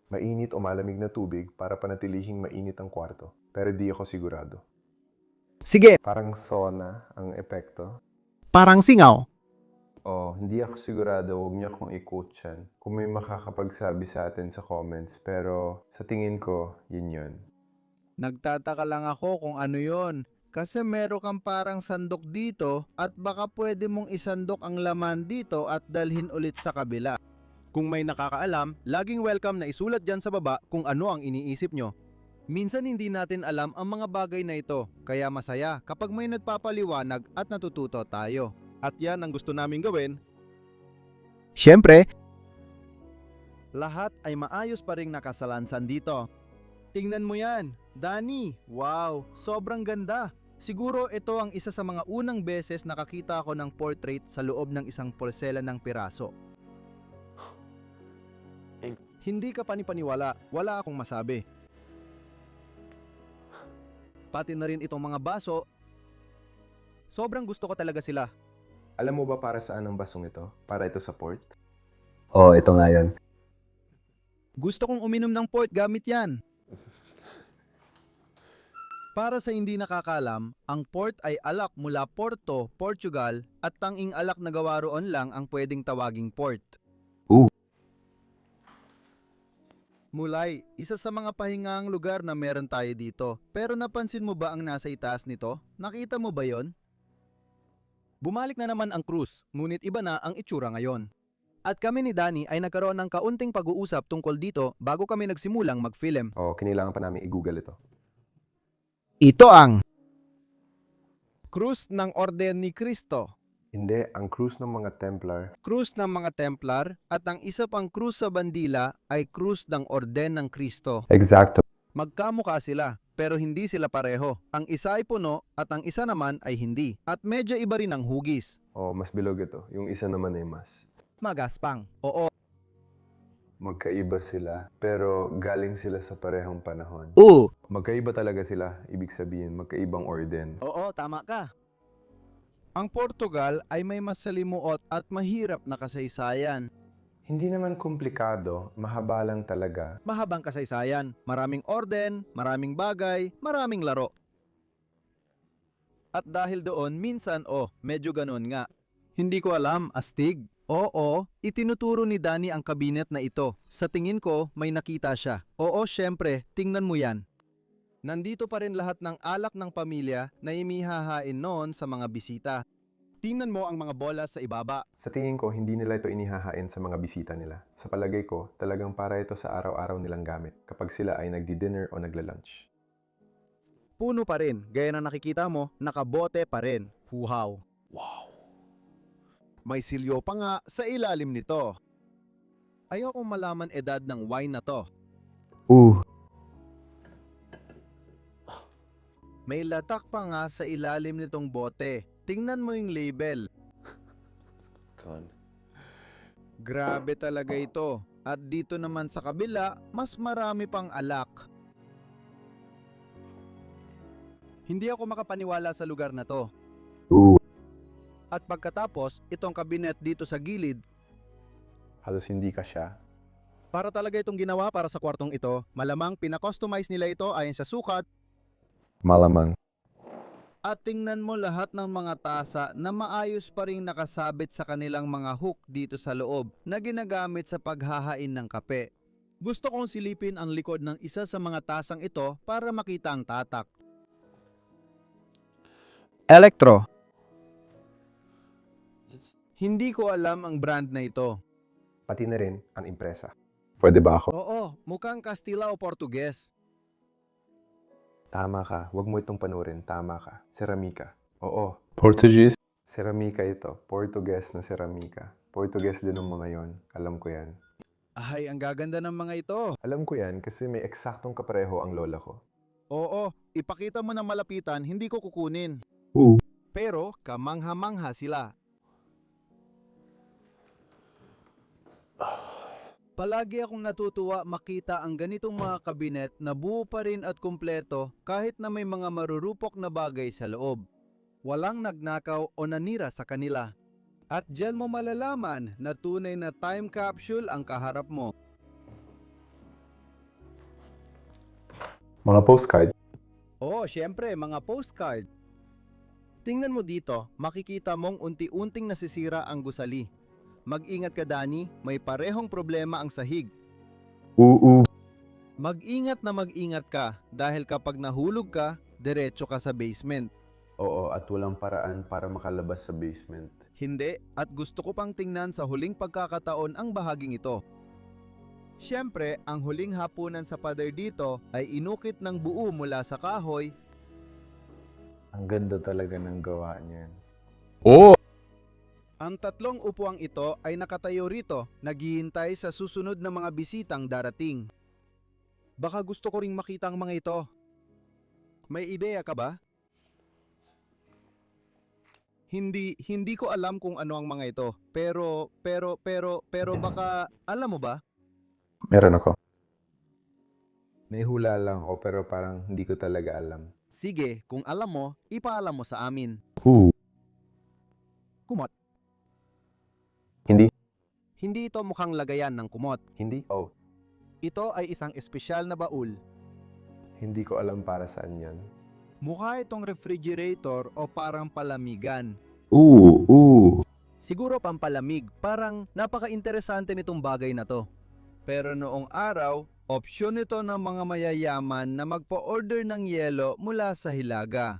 mainit o malamig na tubig para panatilihing mainit ang kwarto. Pero di ako sigurado. Sige, Parang sauna ang epekto. parang singaw. Oh, hindi ako sigurado, huwag niyo akong i-quote yan. Kung may makakapagsabi sa atin sa comments, pero sa tingin ko, yun. Nagtataka lang ako kung ano yon. Kasi meron kang parang sandok dito at baka pwede mong isandok ang laman dito at dalhin ulit sa kabila. Kung may nakakaalam, laging welcome na isulat dyan sa baba kung ano ang iniisip nyo. Minsan hindi natin alam ang mga bagay na ito, kaya masaya kapag may nagpapaliwanag at natututo tayo. At yan ang gusto namin gawin. Siyempre, Lahat ay maayos pa ring nakasalansan dito. Tingnan mo yan, Danny, wow, sobrang ganda. Siguro ito ang isa sa mga unang beses nakakita ako ng portrait sa loob ng isang porselanang piraso. Hindi ka panipaniwala, wala akong masabi. Pati na rin itong mga baso, sobrang gusto ko talaga sila. Alam mo ba para saan ang basong ito? Para ito sa port? Oo, ito nga yun. Gusto kong uminom ng port gamit yan. para sa hindi nakakalam, ang port ay alak mula Porto, Portugal at tanging alak na gawa roon lang ang pwedeng tawaging port. Mulay, isa sa mga pahingaang lugar na meron tayo dito. Pero napansin mo ba ang nasa itaas nito? Nakita mo ba yon? Bumalik na naman ang cruise, ngunit iba na ang itsura ngayon. At kami ni Danny ay nagkaroon ng kaunting pag-uusap tungkol dito bago kami nagsimulang mag-film. Oo, kinailangan pa namin i-google ito. Ito ang Krus ng Orden ni Cristo, Hindi, ang cruise ng mga Templar. Krus ng mga Templar at ang isa pang krus sa bandila ay krus ng Orden ng Kristo. Exacto. Magkamukha sila, pero hindi sila pareho. Ang isa ay puno at ang isa naman ay hindi. At medyo iba rin ang hugis. Oo, mas bilog ito. Yung isa naman ay mas. Magaspang. Oo, Magkaiba sila, pero galing sila sa parehong panahon. oo, Magkaiba talaga sila, ibig sabihin, magkaibang orden. Oo, tama ka. ang Portugal ay may masalimuot at mahirap na kasaysayan. Hindi naman komplikado, mahaba lang talaga. Mahabang kasaysayan, maraming orden, maraming bagay, maraming laro. At dahil doon, minsan, medyo ganon nga. Hindi ko alam, astig. Oo, itinuturo ni Danny ang kabinet na ito. Sa tingin ko, may nakita siya. Oo, syempre, tingnan mo yan. Nandito pa rin lahat ng alak ng pamilya na imihahain noon sa mga bisita. tingnan mo ang mga bola sa ibaba. Sa tingin ko, hindi nila ito inihahain sa mga bisita nila. Sa palagay ko, talagang para ito sa araw-araw nilang gamit kapag sila ay nagdi-dinner o nagla-lunch. Puno pa rin, gaya na nakikita mo, nakabote pa rin. Huhaw. May silyo pa nga sa ilalim nito. Ayokong malaman edad ng wine na to. May latak pa nga sa ilalim nitong bote. Tingnan mo yung label. Grabe talaga ito. At dito naman sa kabila, mas marami pang alak. Hindi ako makapaniwala sa lugar na to. At pagkatapos, itong kabinet dito sa gilid, Halos hindi ka siya. para talaga itong ginawa para sa kwartong ito, malamang pinakustomize nila ito ayon sa sukat. Malamang. At tingnan mo lahat ng mga tasa na maayos pa rin nakasabit sa kanilang mga hook dito sa loob na ginagamit sa paghahain ng kape. Gusto kong silipin ang likod ng isa sa mga tasang ito para makita ang tatak. Electro. Hindi ko alam ang brand na ito. Pati na rin ang impresa. Pwede ba ako? Oo, mukhang Kastila o Portuges. Tama ka. Huwag mo itong panurin. Tama ka. Ceramika. Oo, Portuguese? ceramika ito. Portuguese na ceramika. Portuguese din ng mga yon. Alam ko yan. Ay, ang gaganda ng mga ito. Alam ko yan kasi may eksaktong kapareho ang lola ko. Oo, ipakita mo na malapitan, hindi ko kukunin. Oo. Pero kamangha-mangha sila. Palagi akong natutuwa makita ang ganitong mga kabinet na buo pa rin at kumpleto kahit na may mga marurupok na bagay sa loob. Walang nagnakaw o nanira sa kanila. At diyan mo malalaman na tunay na time capsule ang kaharap mo. Mga postcard. Oo, syempre, mga postcard. Tingnan mo dito, makikita mong unti-unting nasisira ang gusali. Mag-ingat ka, Danny, may parehong problema ang sahig. Oo. Mag-ingat ka dahil kapag nahulog ka, diretso ka sa basement. Oo, at walang paraan para makalabas sa basement. Hindi, at gusto ko pang tingnan sa huling pagkakataon ang bahaging ito. Siyempre, ang huling hapunan sa pader dito ay inukit ng buo mula sa kahoy. Ang ganda talaga ng gawa niyan. Oo. Ang tatlong upuang ito ay nakatayo rito, naghihintay sa susunod na mga bisitang darating. Baka gusto ko ring makita ang mga ito. May ideya ka ba? Hindi ko alam kung ano ang mga ito. Pero baka alam mo ba? Meron ako. May hula lang ako pero parang hindi ko talaga alam. Sige, kung alam mo, ipaalam mo sa amin. Oo. Kumot. Hindi? Hindi ito mukhang lagayan ng kumot. Hindi? Oh, Ito ay isang espesyal na baul. hindi ko alam para saan yan. Mukha itong refrigerator o parang palamigan. Oo. Siguro pampalamig, parang napaka-interesante nitong bagay na to. Pero noong araw, opsyon ito ng mga mayayaman na magpa-order ng yelo mula sa Hilaga.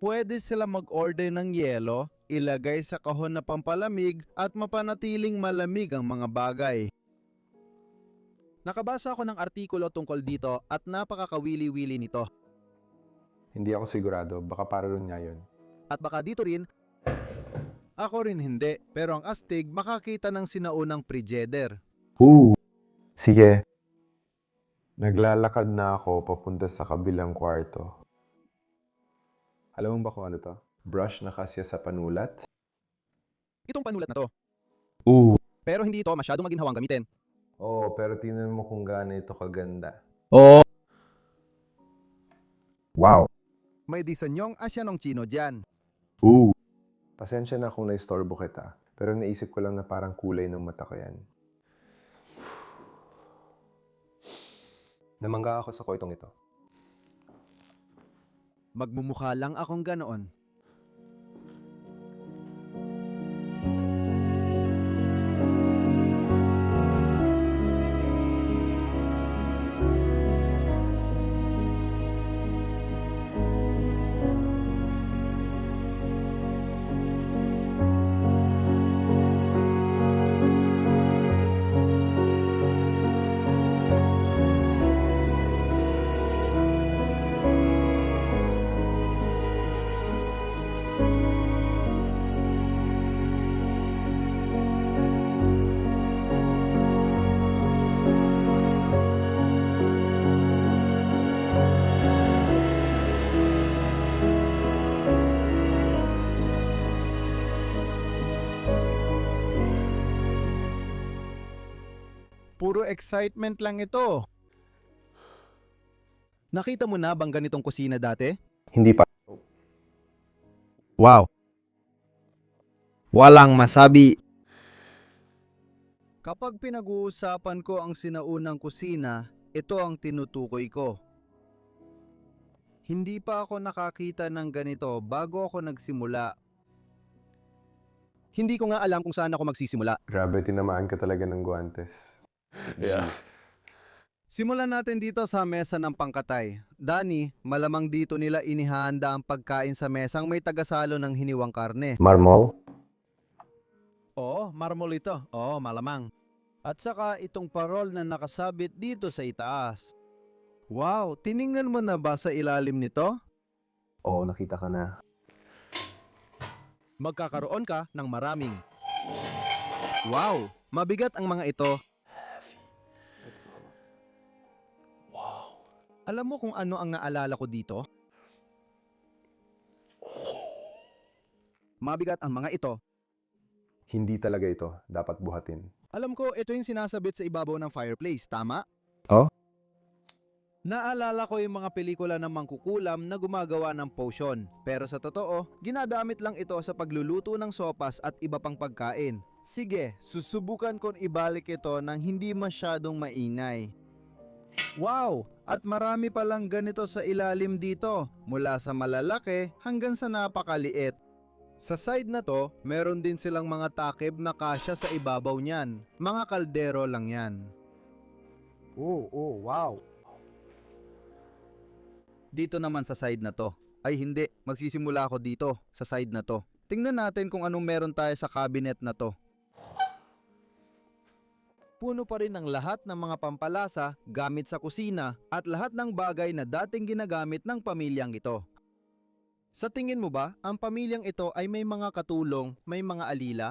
Pwede sila mag-order ng yelo, ilagay sa kahon na pampalamig at mapanatiling malamig ang mga bagay. Nakabasa ako ng artikulo tungkol dito at napakakawili-wili nito. Hindi ako sigurado. Baka paroon niya yun. At baka dito rin, ako rin hindi, pero ang astig makakita ng sinaunang Frigidaire. Oo. Sige. Naglalakad na ako papunta sa kabilang kwarto. Alam mo ba kung ano to? Brush na kasya sa panulat? Itong panulat na to, Oo. pero hindi ito masyadong maginhawang gamitin. Oo, pero tingnan mo kung gaano ito kaganda. Oo. Wow. May disanyong Asyanong Chino dyan. Oo. Pasensya na kung naistorbo kita, pero naisip ko lang na parang kulay ng mata ko yan. Namangga ako sa kwartong ito. Magmumukha lang akong ganoon. Puro excitement lang ito. Nakita mo na bang ganitong kusina dati? Hindi pa. Wow. Walang masabi. Kapag pinag-uusapan ko ang sinaunang kusina, ito ang tinutukoy ko. Hindi pa ako nakakita ng ganito bago ako nagsimula. Hindi ko nga alam kung saan ako magsisimula. Grabe, tinamaan ka talaga ng guantes. Yeah. Simulan natin dito sa mesa ng pangkatay. Danny, malamang dito nila inihahanda ang pagkain sa mesang may tagasalo ng hiniwang karne. Marmol? Oo, marmol ito. Oo, malamang. At saka itong parol na nakasabit dito sa itaas. Wow, tiningnan mo na ba sa ilalim nito? Oo, nakita ka na. magkakaroon ka ng maraming. Wow! Mabigat ang mga ito. Alam mo kung ano ang naalala ko dito? Mabigat ang mga ito. Hindi talaga ito dapat buhatin. Alam ko, ito yung sinasabit sa ibabaw ng fireplace, tama? Oh? Naalala ko yung mga pelikula ng mangkukulam na gumagawa ng potion. Pero sa totoo, ginagamit lang ito sa pagluluto ng sopas at iba pang pagkain. Sige, susubukan kong ibalik ito nang hindi masyadong mainay. Wow! At marami palang ganito sa ilalim dito, mula sa malalaki hanggang sa napakaliit. Sa side na to, meron din silang mga takip na kasya sa ibabaw niyan. Mga kaldero lang yan. Wow! Dito naman sa side na to. Ay hindi, magsisimula ako dito sa side na to. Tingnan natin kung anong meron tayo sa cabinet na to. Puno pa rin ang lahat ng mga pampalasa gamit sa kusina at lahat ng bagay na dating ginagamit ng pamilyang ito. Sa tingin mo ba, ang pamilyang ito ay may mga katulong, may mga alila?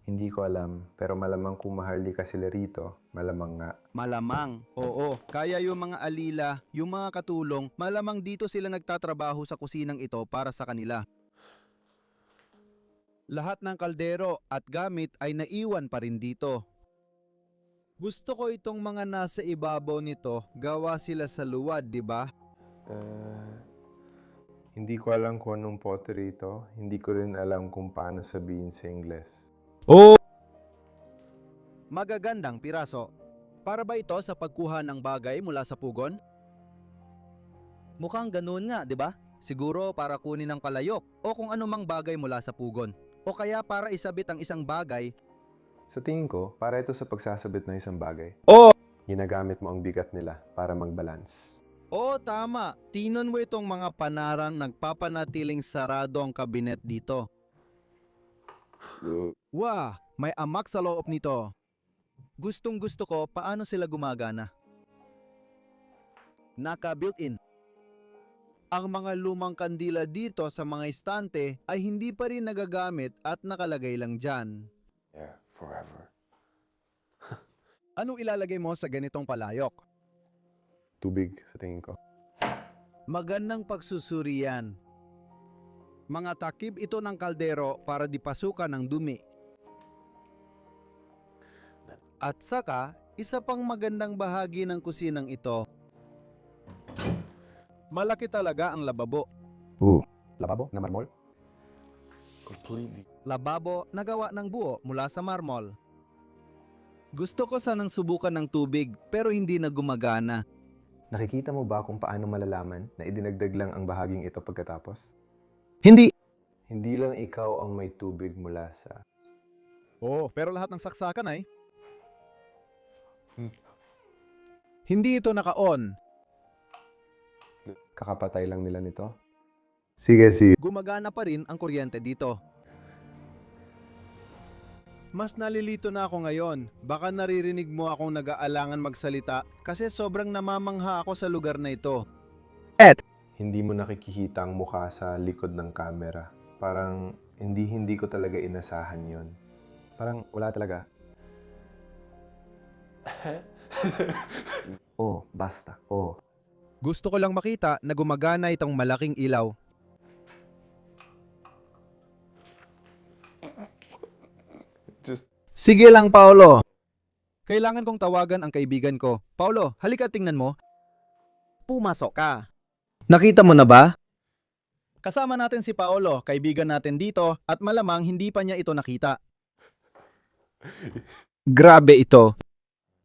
Hindi ko alam, pero malamang kung maharlika sila rito, malamang nga. Malamang. Oo, kaya yung mga alila, yung mga katulong, malamang dito sila nagtatrabaho sa kusinang ito para sa kanila. Lahat ng kaldero at gamit ay naiwan pa rin dito. Gusto ko itong mga nasa ibabaw nito, gawa sila sa luwad, di ba? Hindi ko alam kung anong pottery ito. Hindi ko rin alam kung paano sabihin sa Ingles. Magagandang piraso. Para ba ito sa pagkuha ng bagay mula sa pugon? Mukhang ganoon nga, di ba? Siguro para kunin ng palayok o kung anumang bagay mula sa pugon. O kaya para isabit ang isang bagay. Sa tingin ko, para ito sa pagsasabit ng isang bagay. Oo! Ginagamit mo ang bigat nila para mag-balance. Oo, tama. Tinon mo itong mga panarang nagpapanatiling sarado ang kabinet dito. Wah! May amak sa loob nito. Gustong gusto ko paano sila gumagana. Naka-built-in. Ang mga lumang kandila dito sa mga estante ay hindi pa rin nagagamit at nakalagay lang dyan. Yeah, forever. Anong ilalagay mo sa ganitong palayok? Tubig, sa tingin ko. Magandang pagsusuri yan. Mga takip ito ng kaldero para dipasukan ng dumi. At saka, isa pang magandang bahagi ng kusinang ito. Malaki talaga ang lababo. Lababo na marmol? Completely. Lababo na gawa ng buo mula sa marmol. Gusto ko sanang subukan ng tubig pero hindi na gumagana. Nakikita mo ba kung paano malalaman na idinagdag lang ang bahaging ito pagkatapos? Hindi! Hindi lang ikaw ang may tubig mula sa... Oo, pero lahat ng saksakan ay... Hindi ito naka-on. Kakapatay lang nila nito? Sige. Gumagana pa rin ang kuryente dito. Mas nalilito na ako ngayon. Baka naririnig mo akong nag-aalangan magsalita kasi sobrang namamangha ako sa lugar na ito. Hindi mo nakikita ang mukha sa likod ng camera. Parang hindi ko talaga inasahan yon. Parang wala talaga. Basta. Gusto ko lang makita na gumagana itong malaking ilaw. Sige lang, Paolo. Kailangan kong tawagan ang kaibigan ko. Paulo, halika tingnan mo. Pumasok ka. Nakita mo na ba? Kasama natin si Paolo, kaibigan natin dito at malamang hindi pa niya ito nakita. Grabe ito.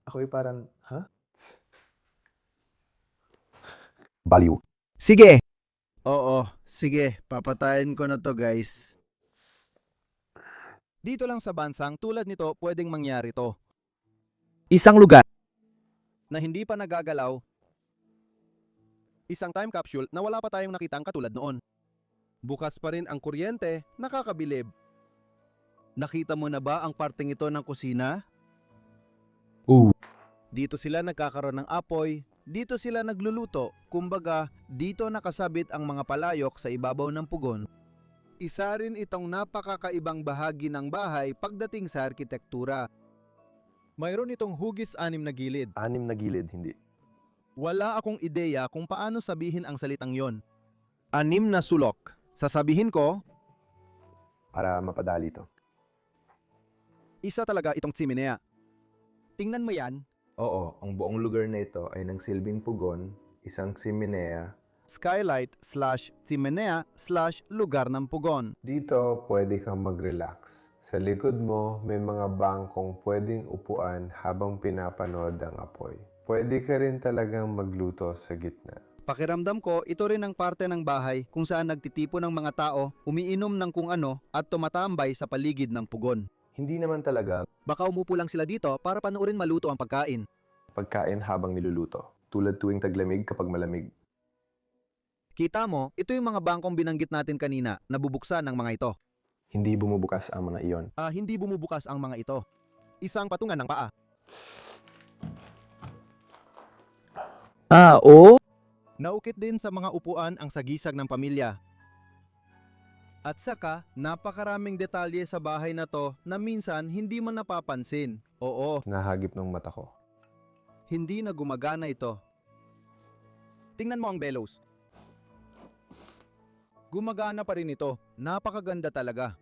Ako'y parang, Baliw. Sige. Oo, sige. Papatayin ko na to, guys. Dito lang sa bansang tulad nito pwedeng mangyari to. Isang lugar. Na hindi pa nagagalaw. Isang time capsule na wala pa tayong nakitang katulad noon. Bukas pa rin ang kuryente, nakakabilib. Nakita mo na ba ang parteng ito ng kusina? Dito sila nagkakaroon ng apoy, dito sila nagluluto, kumbaga dito nakasabit ang mga palayok sa ibabaw ng pugon. Isa rin itong napakakaibang bahagi ng bahay pagdating sa arkitektura. Mayroon itong hugis 6 na gilid. 6 na gilid, hindi. Wala akong ideya kung paano sabihin ang salitang yon. 6 na sulok. Sasabihin ko, Para mapadali to. isa talaga itong tsiminea. Tingnan mo yan. Oo, ang buong lugar na ito ay nagsilbing pugon, isang siminea. Skylight/tsiminea/lugar ng pugon. Dito, pwede kang mag-relax. Sa likod mo, may mga bangkong pwedeng upuan habang pinapanood ang apoy. Pwede ka rin talagang magluto sa gitna. Pakiramdam ko, ito rin ang parte ng bahay kung saan nagtitipon ng mga tao, umiinom ng kung ano at tumatambay sa paligid ng pugon. Hindi naman talaga Baka umupo lang sila dito para panoorin maluto ang pagkain. pagkain habang niluluto. Tulad tuwing taglamig kapag malamig. Kita mo, ito yung mga bangkong binanggit natin kanina na bubuksan ng mga ito. Hindi bumubukas ang mga iyon. Hindi bumubukas ang mga ito. Isang patungan ng paa. Oo? Naukit din sa mga upuan ang sagisag ng pamilya. At saka, napakaraming detalye sa bahay na to na minsan hindi mo napapansin. Oo, Nahagip ng mata ko. hindi na gumagana ito. Tingnan mo ang bellows. Gumagana pa rin ito. Napakaganda talaga.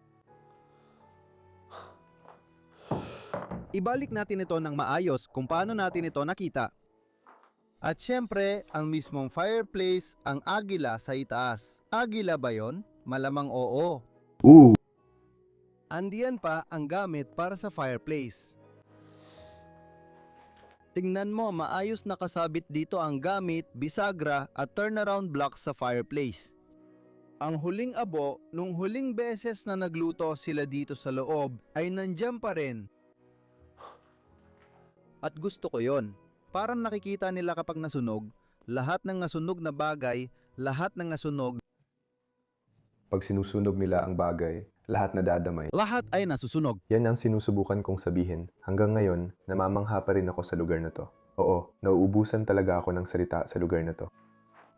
Ibalik natin ito ng maayos kung paano natin ito nakita. At syempre, ang mismong fireplace, ang agila sa itaas. Agila ba yon? Malamang oo. Ooh. Andiyan pa ang gamit para sa fireplace. Tingnan mo, maayos nakasabit dito ang gamit, bisagra at turnaround block sa fireplace. Ang huling abo, nung huling beses na nagluto sila dito sa loob, ay nandiyan pa rin. At gusto ko yon. Parang nakikita nila kapag nasunog, lahat ng nasunog na bagay, lahat ng nasunog, Pag sinusunog nila ang bagay, lahat nadadamay. Lahat ay nasusunog. Yan ang sinusubukan kong sabihin. Hanggang ngayon, namamangha pa rin ako sa lugar na to. Oo, nauubusan talaga ako ng salita sa lugar na to.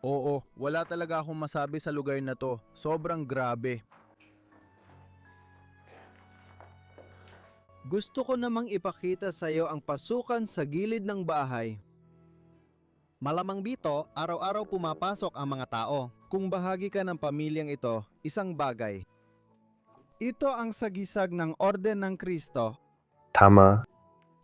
Oo, wala talaga akong masabi sa lugar na to. Sobrang grabe. gusto ko namang ipakita sa iyo ang pasukan sa gilid ng bahay. Malamang dito, araw-araw pumapasok ang mga tao. Kung bahagi ka ng pamilyang ito, isang bagay. Ito ang sagisag ng Orden ng Kristo. Tama.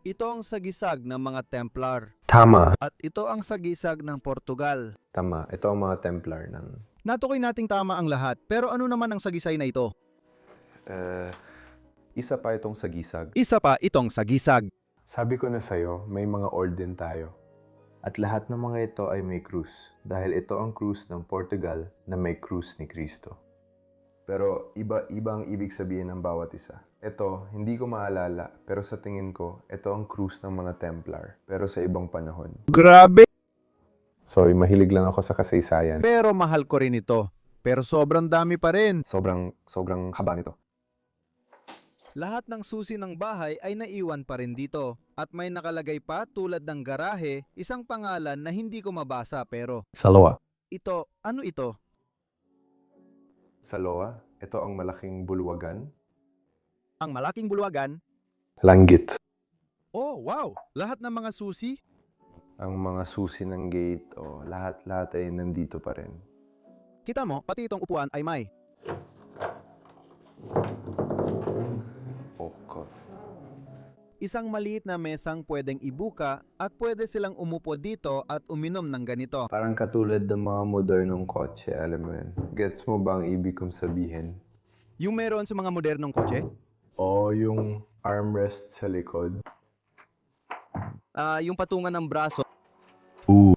Ito ang sagisag ng mga Templar. Tama. At ito ang sagisag ng Portugal. Tama. Ito ang mga Templar ng... Natukoy nating tama ang lahat, pero ano naman ang sagisay na ito? Isa pa itong sagisag. Isa pa itong sagisag. Sabi ko na sa'yo, may mga orden tayo. At lahat ng mga ito ay may krus. Dahil ito ang krus ng Portugal na may krus ni Kristo. Pero iba-iba ang ibig sabihin ng bawat isa. Ito, hindi ko maalala, pero sa tingin ko, ito ang krus ng mga Templar, pero sa ibang panahon. Grabe! Sorry, mahilig lang ako sa kasaysayan. Pero mahal ko rin ito. Pero sobrang dami pa rin. Sobrang haba nito. Lahat ng susi ng bahay ay naiwan pa rin dito. At may nakalagay pa tulad ng garahe, isang pangalan na hindi ko mabasa pero... Saloa. Ito, ano ito? Sa Loa, ito ang malaking bulwagan. Ang malaking bulwagan? Langgit. Oh, wow! Lahat ng mga susi? Ang mga susi ng gate, lahat ay nandito pa rin. Kita mo, pati itong upuan ay may. Isang maliit na mesang pwedeng ibuka at pwede silang umupo dito at uminom ng ganito. Parang katulad ng mga modernong kotse, alam mo yun. Gets mo ba ang ibig kong sabihin? Yung meron sa mga modernong kotse? O yung armrest sa likod. Yung patungan ng braso. Ooh.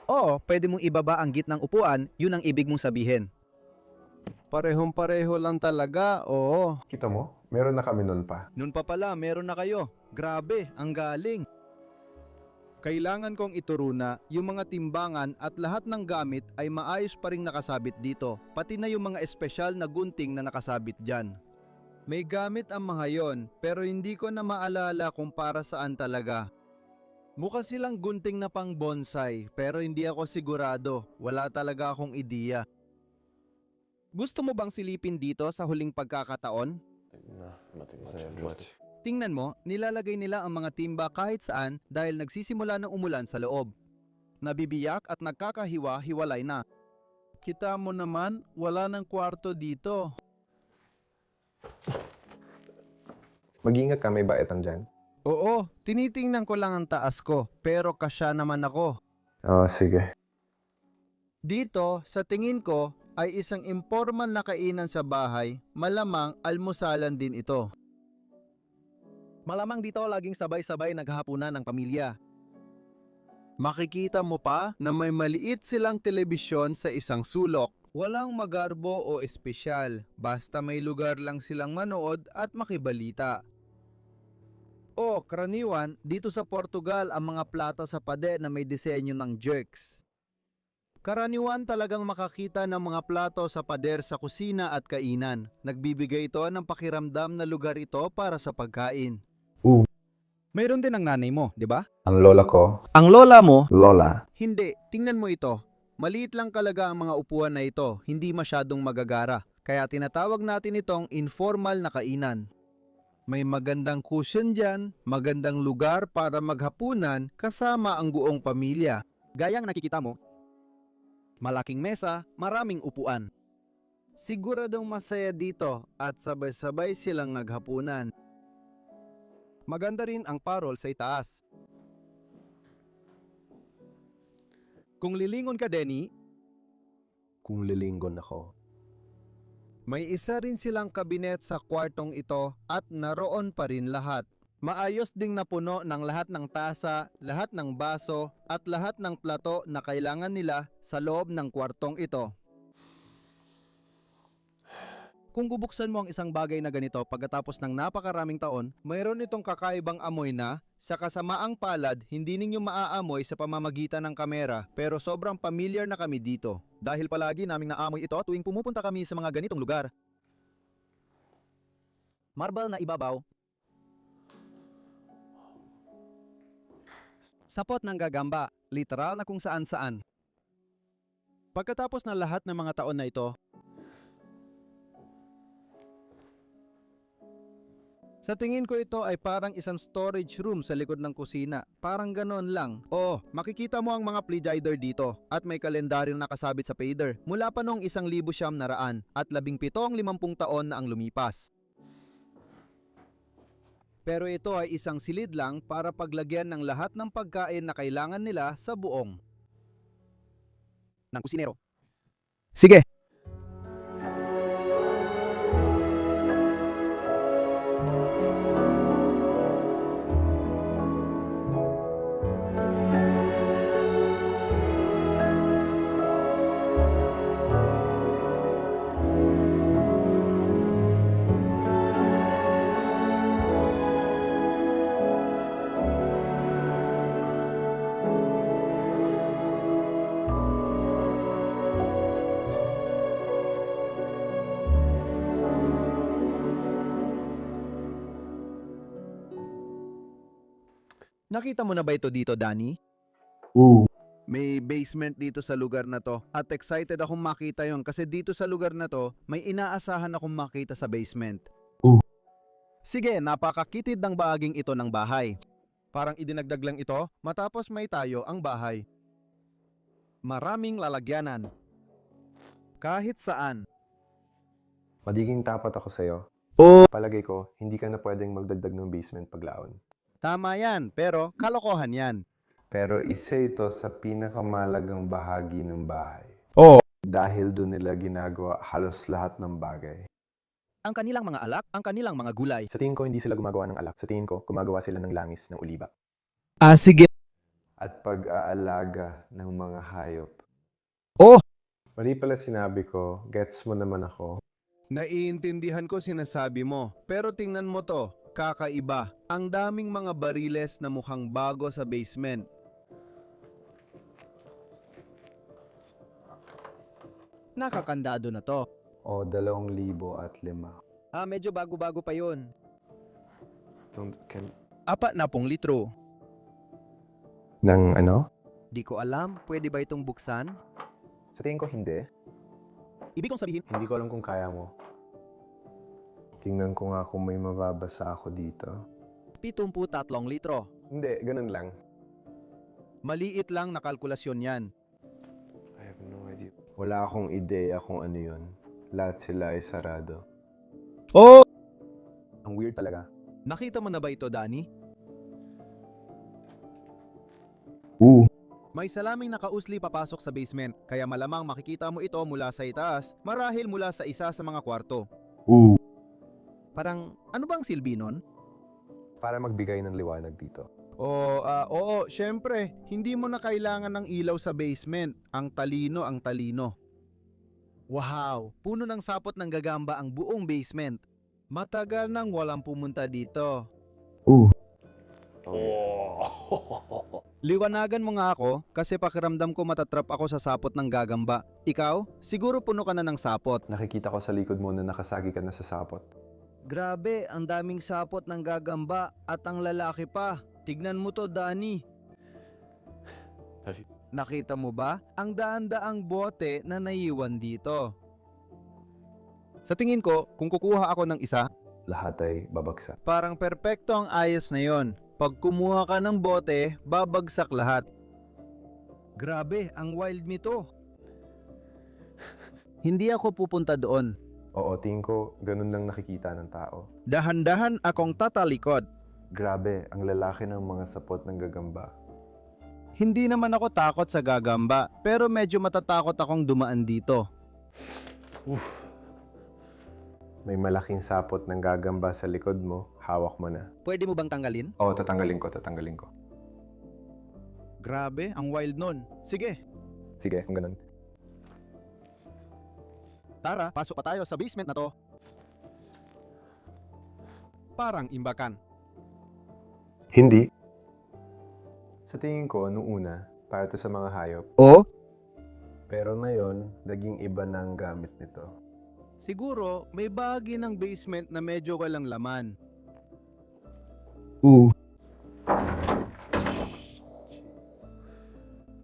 Oo, pwede mong ibaba ang gitnang upuan, yun ang ibig mong sabihin. Parehong-pareho lang talaga, oo. Kita mo? Meron na kami nun pa. Noon pa pala, meron na kayo. Grabe, ang galing. Kailangan kong ituro na yung mga timbangan at lahat ng gamit ay maayos pa ring nakasabit dito, pati na yung mga espesyal na gunting na nakasabit dyan. May gamit ang mga yon, pero hindi ko na maalala kung para saan talaga. Mukha silang gunting na pang bonsai, pero hindi ako sigurado. Wala talaga akong ideya. Gusto mo bang silipin dito sa huling pagkakataon? Tingnan mo, nilalagay nila ang mga timba kahit saan dahil nagsisimula ng umulan sa loob. Nabibiyak at nagkakahiwa-hiwalay na. Kita mo naman, wala ng kwarto dito. Mag-ingat ka, may baetan dyan. Oo, tinitingnan ko lang ang taas ko, pero kasya naman ako. Oo, sige. Dito, sa tingin ko, ay isang informal na kainan sa bahay, malamang almusalan din ito. Malamang dito laging sabay-sabay naghahapunan ng pamilya. Makikita mo pa na may maliit silang telebisyon sa isang sulok. Walang magarbo o espesyal, basta may lugar lang silang manood at makibalita. O, karaniwan, dito sa Portugal ang mga plato sa pader na may disenyo ng jerks. Karaniwan talagang makakita ng mga plato sa pader sa kusina at kainan. Nagbibigay ito ng pakiramdam na lugar ito para sa pagkain. Mayroon din ang nanay mo, di ba? Ang lola ko, Ang lola mo? Lola. Hindi, tingnan mo ito. Maliit lang talaga ang mga upuan na ito, hindi masyadong magagara. Kaya tinatawag natin itong informal na kainan. May magandang cushion dyan, magandang lugar para maghapunan kasama ang buong pamilya. Gayang nakikita mo, malaking mesa, maraming upuan. Siguradong masaya dito at sabay-sabay silang naghapunan. Maganda rin ang parol sa itaas. Kung lilingon ka, Denny, Kung lilinggon ako. may isa rin silang kabinet sa kwartong ito at naroon pa rin lahat. Maayos ding napuno ng lahat ng tasa, lahat ng baso at lahat ng plato na kailangan nila sa loob ng kwartong ito. Kung bubuksan mo ang isang bagay na ganito pagkatapos ng napakaraming taon, mayroon itong kakaibang amoy na, sa kasamaang palad, hindi ninyo maaamoy sa pamamagitan ng kamera, pero sobrang familiar na kami dito. Dahil palagi naming naamoy ito tuwing pumupunta kami sa mga ganitong lugar. Marble na ibabaw. Sapot ng gagamba, literal na kung saan-saan. Pagkatapos ng lahat ng mga taon na ito, Sa tingin ko ito ay parang isang storage room sa likod ng kusina. Parang ganon lang. Oh, makikita mo ang mga plegider dito at may kalendaryong nakasabit sa fader mula pa noong 1900 at 17 ang 50 taon na ang lumipas. Pero ito ay isang silid lang para paglagyan ng lahat ng pagkain na kailangan nila sa buong ng kusinero. Sige! Nakita mo na ba ito dito, Danny? Ooh. May basement dito sa lugar na to at excited akong makita yon kasi dito sa lugar na to may inaasahan akong makita sa basement. Sige, napakakitid ng bahaging ito ng bahay. Parang idinagdag lang ito matapos may tayo ang bahay. Maraming lalagyanan. Kahit saan. Magiging tapat ako sa'yo. Oh! Palagay ko, hindi ka na pwedeng magdagdag ng basement paglaon. Tama yan, pero kalokohan yan. Pero isa ito sa pinakamalagang bahagi ng bahay. Oh! Dahil doon nila ginagawa halos lahat ng bagay. Ang kanilang mga alak, ang kanilang mga gulay. Sa tingin ko, hindi sila gumagawa ng alak. Sa tingin ko, gumagawa sila ng langis ng uliba. Sige. At pag-aalaga ng mga hayop. Oh! Mali pala sinabi ko, gets mo naman ako. naiintindihan ko sinasabi mo. Pero tingnan mo to, kakaiba. Ang daming mga bariles na mukhang bago sa basement. Nakakandado na to. O, 2,005. Medyo bago-bago pa yun. Can... 40 litro. Ng ano? Di ko alam, pwede ba itong buksan? Sa tingin ko, hindi. Ibig kong sabihin, Hindi ko alam kung kaya mo. Tingnan ko nga kung may mababasa ako dito. 73 litro. Hindi, ganun lang. Maliit lang na kalkulasyon yan. I have no idea. Wala akong ideya kung ano yun. Lahat sila ay sarado. Oh! Ang weird talaga. Nakita mo na ba ito, Danny? Ooh. May salaming nakausli papasok sa basement, kaya malamang makikita mo ito mula sa itaas, marahil mula sa isa sa mga kwarto. Ooh. Parang, ano bang silbi nun? Para magbigay ng liwanag dito. Oo, syempre, hindi mo na kailangan ng ilaw sa basement. Ang talino. Wow, puno ng sapot ng gagamba ang buong basement. Matagal nang walang pumunta dito. Ooh. Liwanagan mo nga ako kasi pakiramdam ko matatrap ako sa sapot ng gagamba. Ikaw, siguro puno ka na ng sapot. Nakikita ko sa likod mo na nakasagi ka na sa sapot. Grabe, ang daming sapot ng gagamba at ang lalaki pa. Tignan mo to, Danny. Nakita mo ba? Ang daan-daang bote na naiwan dito. Sa tingin ko, kung kukuha ako ng isa, Lahat ay babagsak. parang perpekto ang ayos na yon. Pag kumuha ka ng bote, babagsak lahat. Grabe, ang wild me to. Hindi ako pupunta doon. Oo, tingin ko ganun lang nakikita ng tao. Dahan-dahan akong tatalikod. Grabe, ang lalaki ng mga sapot ng gagamba. Hindi naman ako takot sa gagamba, pero medyo matatakot akong dumaan dito. May malaking sapot ng gagamba sa likod mo, hawak mo na. Pwede mo bang tanggalin? Oo, tatanggalin ko. Grabe, ang wild nun. Sige, Sige, kung ganun. tara, pasok pa tayo sa basement na to. Parang imbakan. Hindi. Sa tingin ko, nung una, para to sa mga hayop. O? Pero ngayon, naging iba na ang gamit nito. Siguro, may bahagi ng basement na medyo walang laman. Ooh.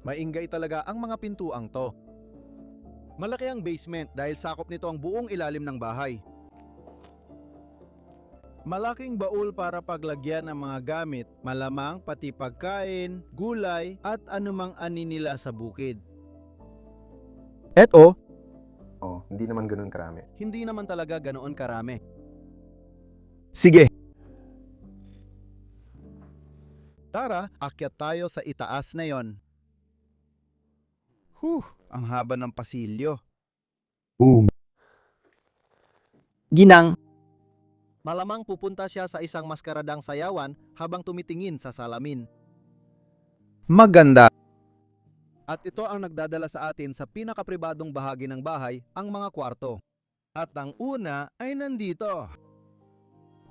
Maingay talaga ang mga pintuang to. Malaki ang basement dahil sakop nito ang buong ilalim ng bahay. Malaking baul para paglagyan ng mga gamit, malamang pati pagkain, gulay at anumang ani nila sa bukid. Eto, Oh, hindi naman ganun karami. Hindi naman talaga ganoon karami. sige. Tara, akyat tayo sa itaas na yon. Ang haba ng pasilyo. Ooh. Ginang. Malamang pupunta siya sa isang maskaradang sayawan habang tumitingin sa salamin. Maganda. At ito ang nagdadala sa atin sa pinakapribadong bahagi ng bahay, ang mga kwarto. At ang una ay nandito.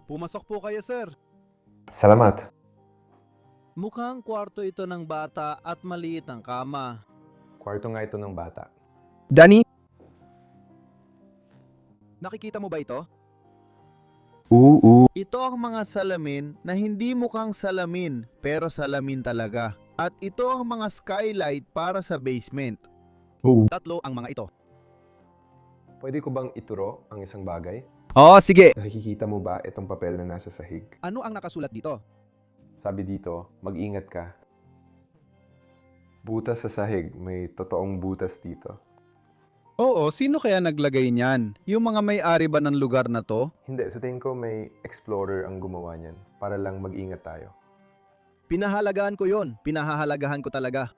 Pumasok po kayo, sir. Salamat. Mukhang kwarto ito ng bata at maliit ang kama. Kwarto nga ito ng bata. Danny? Nakikita mo ba ito? Ooh. Ito ang mga salamin na hindi mukhang salamin pero salamin talaga. At ito ang mga skylight para sa basement. Ooh. Tatlo ang mga ito. Pwede ko bang ituro ang isang bagay? Oo, sige. Nakikita mo ba itong papel na nasa sahig? Ano ang nakasulat dito? Sabi dito, mag-ingat ka. Butas sa sahig, may totoong butas dito. Oo, sino kaya naglagay niyan? Yung mga may-ari ba ng lugar na to? Hindi, sa tingin ko may explorer ang gumawa niyan para lang mag-ingat tayo. Pinahalagahan ko yon. Pinahahalagahan ko talaga.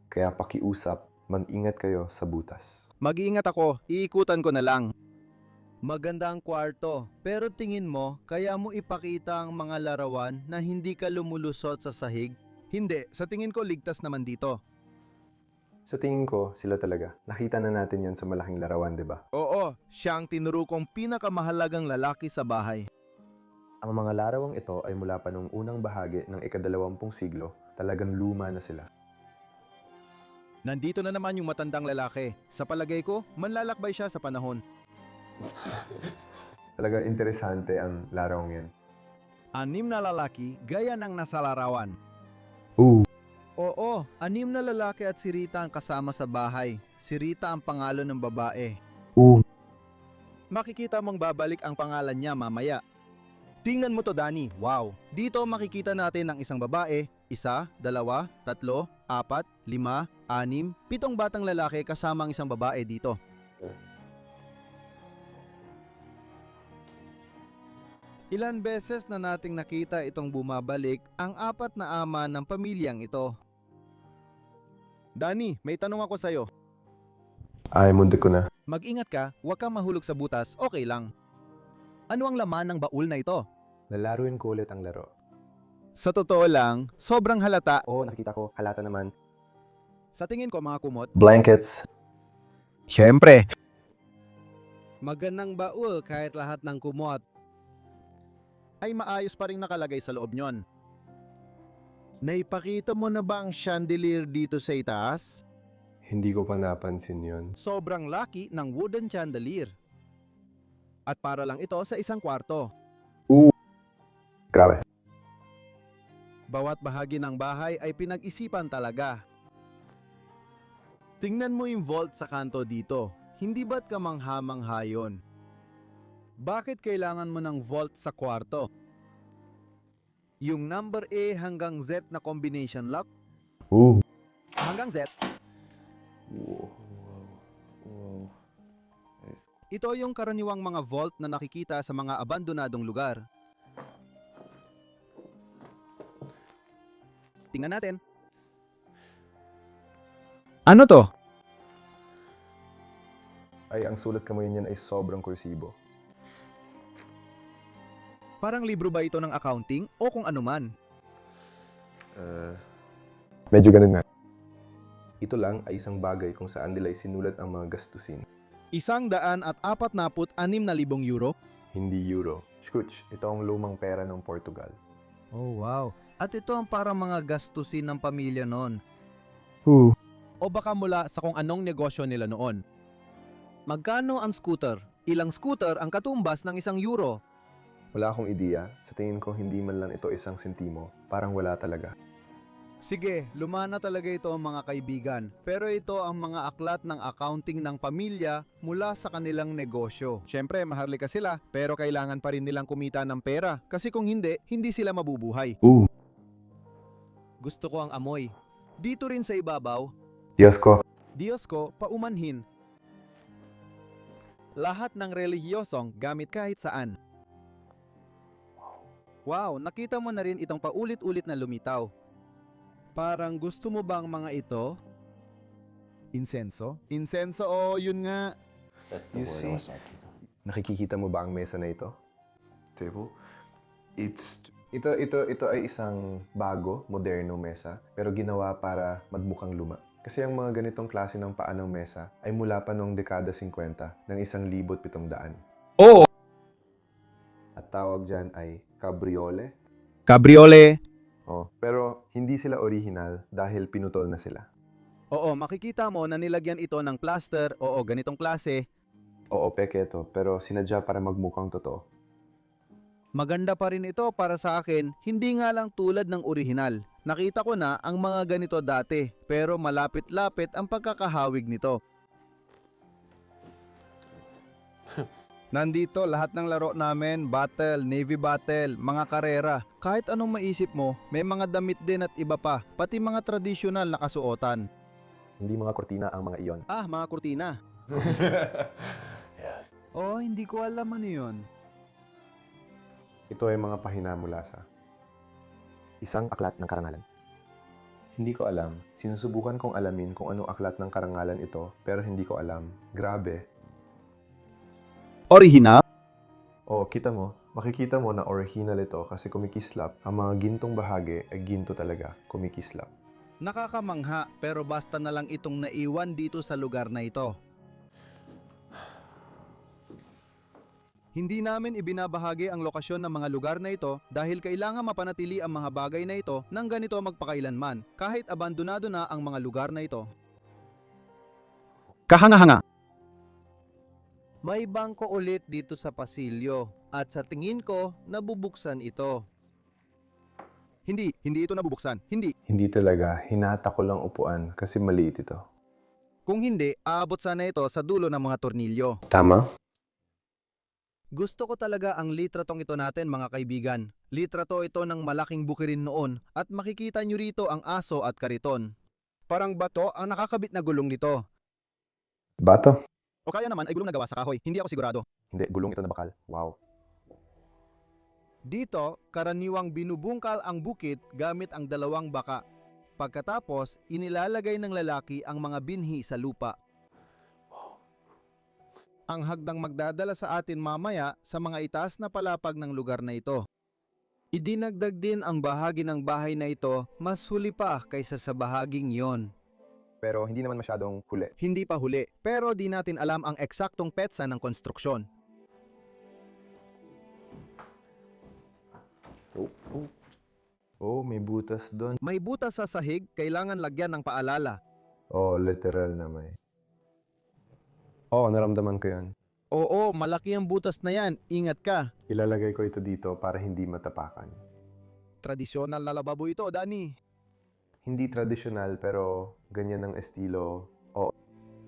Kaya pakiusap, mag-ingat kayo sa butas. Mag-iingat ako, iikutan ko na lang. Maganda ang kwarto, pero tingin mo, kaya mo ipakita ang mga larawan na hindi ka lumulusot sa sahig? Hindi, sa tingin ko ligtas naman dito. Sa tingin ko, sila talaga. Nakita na natin yan sa malaking larawan, di ba? Oo, siya ang tinuro kong pinakamahalagang lalaki sa bahay. Ang mga larawang ito ay mula pa noong unang bahagi ng ika-20 siglo. Talagang luma na sila. Nandito na naman yung matandang lalaki. Sa palagay ko, manlalakbay siya sa panahon. Talaga interesante ang larawang yan. 6 na lalaki gaya ng nasa larawan. Ooh. Oo, 6 na lalaki at si Rita ang kasama sa bahay. Si Rita ang pangalan ng babae. Oh. Makikita mong babalik ang pangalan niya mamaya. Tingnan mo to, Danny. Wow. Dito makikita natin ang isang babae, 1, 2, 3, 4, 5, 6, 7 batang lalaki kasama ang isang babae dito. Ilan beses na nating nakita itong bumabalik ang 4 na ama ng pamilyang ito. Danny, may tanong ako sa'yo. Ay, muntik ko na. Mag-ingat ka, huwag kang mahulog sa butas, okay lang. Ano ang laman ng baul na ito? Lalaruin ko ulit ang laro. Sa totoo lang, sobrang halata. Oo, nakikita ko. Halata naman. Sa tingin ko mga kumot, Blankets. syempre. Magandang baul kahit lahat ng kumot ay maayos pa rin nakalagay sa loob nyon. Naipakita mo na ba ang chandelier dito sa itaas? Hindi ko pa napansin yon. Sobrang laki ng wooden chandelier. At para lang ito sa isang kwarto. Grabe. Bawat bahagi ng bahay ay pinag-isipan talaga. Tingnan mo yung vault sa kanto dito. Hindi ba't kamangha-mangha yun? Bakit kailangan mo ng vault sa kwarto? Yung number A hanggang Z na combination lock? Oh. Hanggang Z? Wow. Wow. Nice. Ito yung karaniwang mga vault na nakikita sa mga abandonadong lugar. Tingnan natin. Ano to? Ay, ang sulat kamay niyan ay sobrang kursibo. Parang libro ba ito ng accounting o kung ano man? Medyo ganun nga. Ito lang ay isang bagay kung saan nila sinulat ang mga gastusin. 146,000 euro? Hindi euro. Scooch, ito ang lumang pera ng Portugal. Oh wow. At ito ang parang mga gastusin ng pamilya noon. Oh. O baka mula sa kung anong negosyo nila noon. Magkano ang scooter? Ilang scooter ang katumbas ng €1? Wala akong ideya. Sa tingin ko, hindi man lang ito 1 sentimo. Parang wala talaga. Sige, lumana talaga ito mga kaibigan. Pero ito ang mga aklat ng accounting ng pamilya mula sa kanilang negosyo. Siyempre, maharlika sila, pero kailangan pa rin nilang kumita ng pera. Kasi kung hindi, hindi sila mabubuhay. Oh. Gusto ko ang amoy. Dito rin sa ibabaw, Diyos ko. Diyos ko, paumanhin. Lahat ng relihiyosong gamit kahit saan. Wow, nakita mo na rin itong paulit-ulit na lumitaw. Parang gusto mo bang mga ito? Insenso? Insenso, oh, yun nga. You see? Nakikita mo ba ang mesa na ito? Table? Ito ay isang bago, moderno mesa, pero ginawa para magmukhang luma. Kasi ang mga ganitong klase ng paa ng mesa ay mula pa noong dekada 50 ng 1700. Oo! At tawag dyan ay cabriole. Cabriole. Oh, pero hindi sila original dahil pinutol na sila. Oo, makikita mo na nilagyan ito ng plaster, oo, ganitong klase. Oo, peke ito, pero sinadya para magmukhang totoo. Maganda pa rin ito para sa akin, hindi nga lang tulad ng orihinal. Nakita ko na ang mga ganito dati, pero malapit-lapit ang pagkakahawig nito. Nandito lahat ng laro namin, battle, navy battle, mga karera. Kahit anong maisip mo, may mga damit din at iba pa, pati mga tradisyonal na kasuotan. Hindi mga kortina ang mga iyon. Ah, mga kurtina. Yes. Oh, hindi ko alam ano yun. Ito ay mga pahina mula sa isang aklat ng karangalan. Hindi ko alam. Sinusubukan kong alamin kung anong aklat ng karangalan ito, pero hindi ko alam. Grabe. Original? Oo, kita mo. Makikita mo na original ito kasi kumikislap. Ang mga gintong bahagi ay ginto talaga. Kumikislap. Nakakamangha pero basta na lang itong naiwan dito sa lugar na ito. Hindi namin ibinabahagi ang lokasyon ng mga lugar na ito dahil kailangan mapanatili ang mga bagay na ito nang ganito magpakailanman kahit abandonado na ang mga lugar na ito. Kahanga-hanga. May bangko ulit dito sa pasilyo at sa tingin ko nabubuksan ito. Hindi ito nabubuksan. Hindi. Hindi talaga. Hinata ko lang upuan kasi maliit ito. Kung hindi, aabot sana ito sa dulo ng mga tornilyo. Tama? Gusto ko talaga ang litratong ito natin mga kaibigan. Litrato ito ng malaking bukirin noon at makikita nyo rito ang aso at kariton. Parang bato ang nakakabit na gulong nito. Bato? O kaya naman ay gulong na gawa sa kahoy, hindi ako sigurado. Hindi, gulong ito na bakal. Wow. Dito, karaniwang binubungkal ang bukid gamit ang dalawang baka. Pagkatapos, inilalagay ng lalaki ang mga binhi sa lupa. Ang hagdang magdadala sa atin mamaya sa mga itaas na palapag ng lugar na ito. Idinagdag din ang bahagi ng bahay na ito mas huli pa kaysa sa bahaging yon. Pero hindi naman masyadong huli. Hindi pa huli, pero di natin alam ang eksaktong petsa ng konstruksyon. Oh, may butas doon. May butas sa sahig, kailangan lagyan ng paalala. Oh, literal na may. Oh, naramdaman ko yan. Oo, malaki ang butas na yan, ingat ka. Ilalagay ko ito dito para hindi matapakan. Tradisyonal na lababo ito, Dani. Hindi tradisyonal pero ganyan ang estilo.